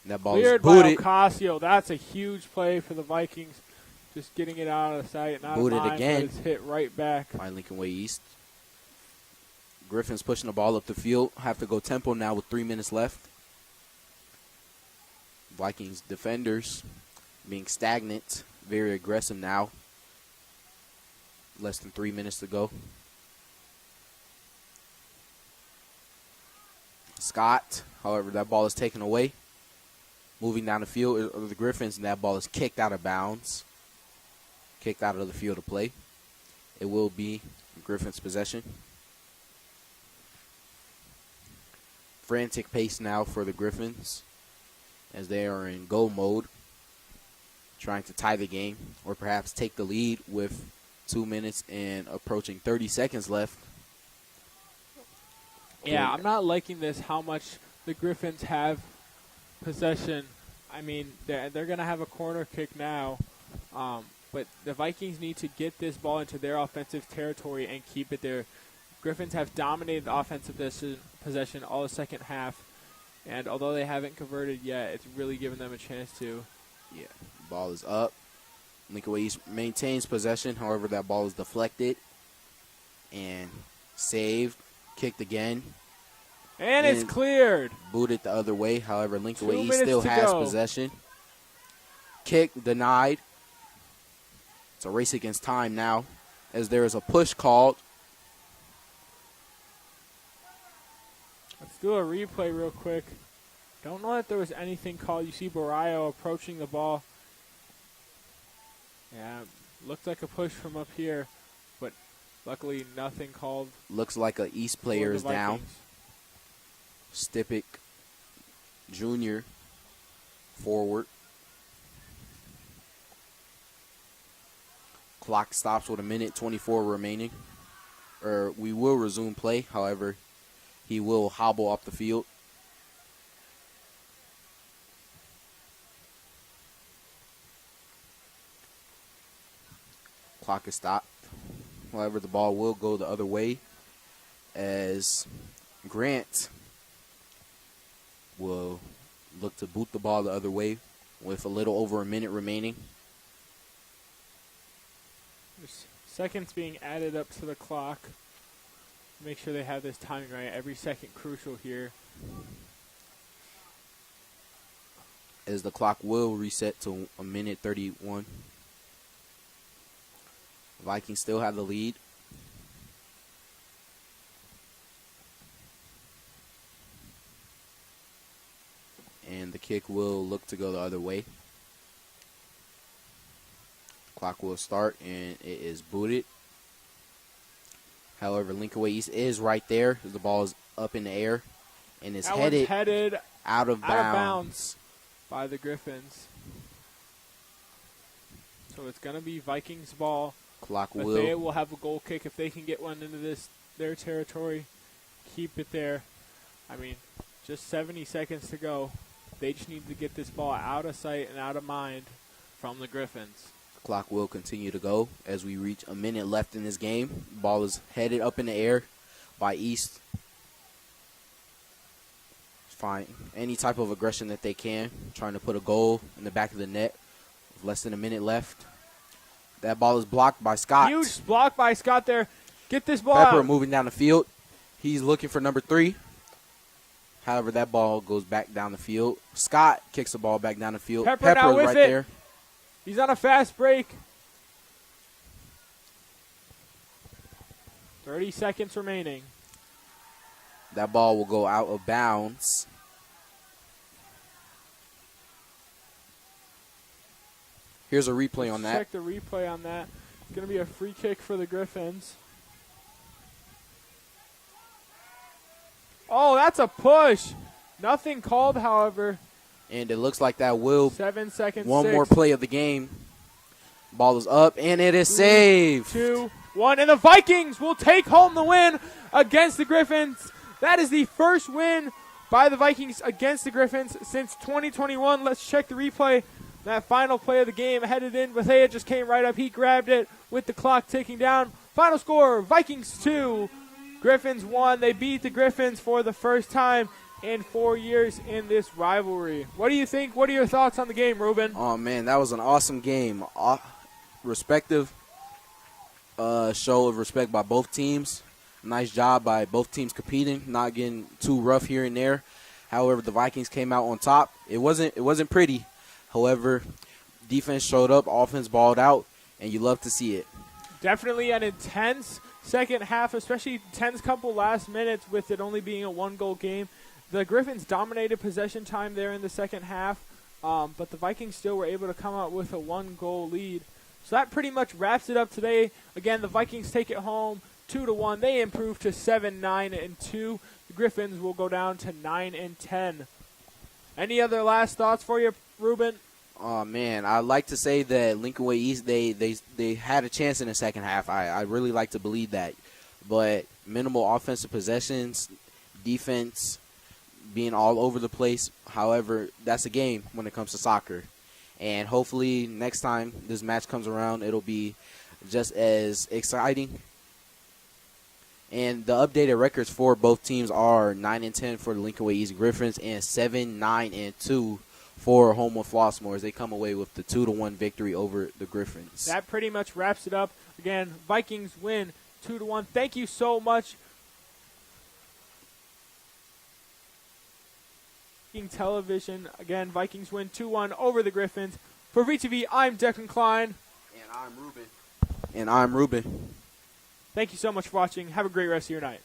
And that ball is Cleared booted. by Ocasio. That's a huge play for the Vikings. Just getting it out of sight. Not Booted mine, again. but it's hit right back. By Lincoln Way East. Griffins pushing the ball up the field. Have to go tempo now with 3 minutes left. Vikings defenders being stagnant. Very aggressive now. Less than 3 minutes to go. Scott, however, that ball is taken away. Moving down the field of the Griffins, and that ball is kicked out of bounds. Kicked out of the field of play. It will be Griffins' possession. Frantic pace now for the Griffins as they are in go mode, trying to tie the game or perhaps take the lead with 2 minutes and approaching 30 seconds left. Yeah, I'm not liking this, how much the Griffins have possession. I mean, they're going to have a corner kick now, but the Vikings need to get this ball into their offensive territory and keep it there. Griffins have dominated offensive possession all the second half, and although they haven't converted yet, it's really given them a chance to. Yeah, ball is up. Lincoln Way East maintains possession. However, that ball is deflected and saved. Kicked again. And it's cleared. Booted the other way. However, Lincoln Way 2 East still minutes to has go. possession. Kick denied. It's a race against time now as there is a push called. Let's do a replay real quick. Don't know that there was anything called. You see Barrio approaching the ball. Yeah, looked like a push from up here, but luckily nothing called. Looks like a East player for the is down. Vikings. Stipik Jr. forward. Clock stops with 1:24 remaining. We will resume play. However, he will hobble off the field. Clock is stopped. However, the ball will go the other way as Grant will look to boot the ball the other way with a little over a minute remaining. There's seconds being added up to the clock. Make sure they have this timing right. Every second crucial here. As the clock will reset to 1:31. Vikings still have the lead. And the kick will look to go the other way. Clock will start, and it is booted. However, Lincoln Way East is right there. The ball is up in the air and is That one's headed out of bounds by the Griffins. So it's going to be Vikings ball. Clock but will. They will have a goal kick if they can get one into their territory. Keep it there. I mean, just 70 seconds to go. They just need to get this ball out of sight and out of mind from the Griffins. Clock will continue to go as we reach a minute left in this game. Ball is headed up in the air by East. Fine. Any type of aggression that they can. Trying to put a goal in the back of the net. With less than a minute left. That ball is blocked by Scott. Huge block by Scott there. Get this ball Pepper out. moving down the field. He's looking for number 3. However, that ball goes back down the field. Scott kicks the ball back down the field. Pepper now with right it. there. He's on a fast break. 30 seconds remaining. That ball will go out of bounds. Here's a replay on that. Check the replay on that. It's going to be a free kick for the Griffins. Oh, that's a push. Nothing called, however. And it looks like that will 7 seconds. one 6, more play of the game. Ball is up, and it is saved. 2, 1, and the Vikings will take home the win against the Griffins. That is the first win by the Vikings against the Griffins since 2021. Let's check the replay. That final play of the game headed in. Bethea just came right up. He grabbed it with the clock ticking down. Final score, Vikings 2, Griffins 1. They beat the Griffins for the first time in 4 years in this rivalry. What do you think? What are your thoughts on the game, Ruben? Oh, man, that was an awesome game. Respective show of respect by both teams. Nice job by both teams competing, not getting too rough here and there. However, the Vikings came out on top. It wasn't pretty. However, defense showed up, offense balled out, and you love to see it. Definitely an intense second half, especially tense couple last minutes with it only being a one-goal game. The Griffins dominated possession time there in the second half, but the Vikings still were able to come out with a one-goal lead. So that pretty much wraps it up today. Again, the Vikings take it home 2-1. They improve to 7-9-2. The Griffins will go down to 9-10. Any other last thoughts for you, Ruben? Oh, man, I'd like to say that Lincoln Way East, they had a chance in the second half. I really like to believe that. But minimal offensive possessions, defense being all over the place. However, that's a game when it comes to soccer. And hopefully next time this match comes around, it'll be just as exciting. And the updated records for both teams are 9-10 for the Lincoln Way East Griffins and 7-9-2 for Homewood Flossmoors. They come away with the 2-1 victory over the Griffins. That pretty much wraps it up. Again, Vikings win 2-1. Thank you so much. Television. Again, Vikings win 2-1 over the Griffins. For VTV, I'm Declan Klein. And I'm Ruben. Thank you so much for watching. Have a great rest of your night.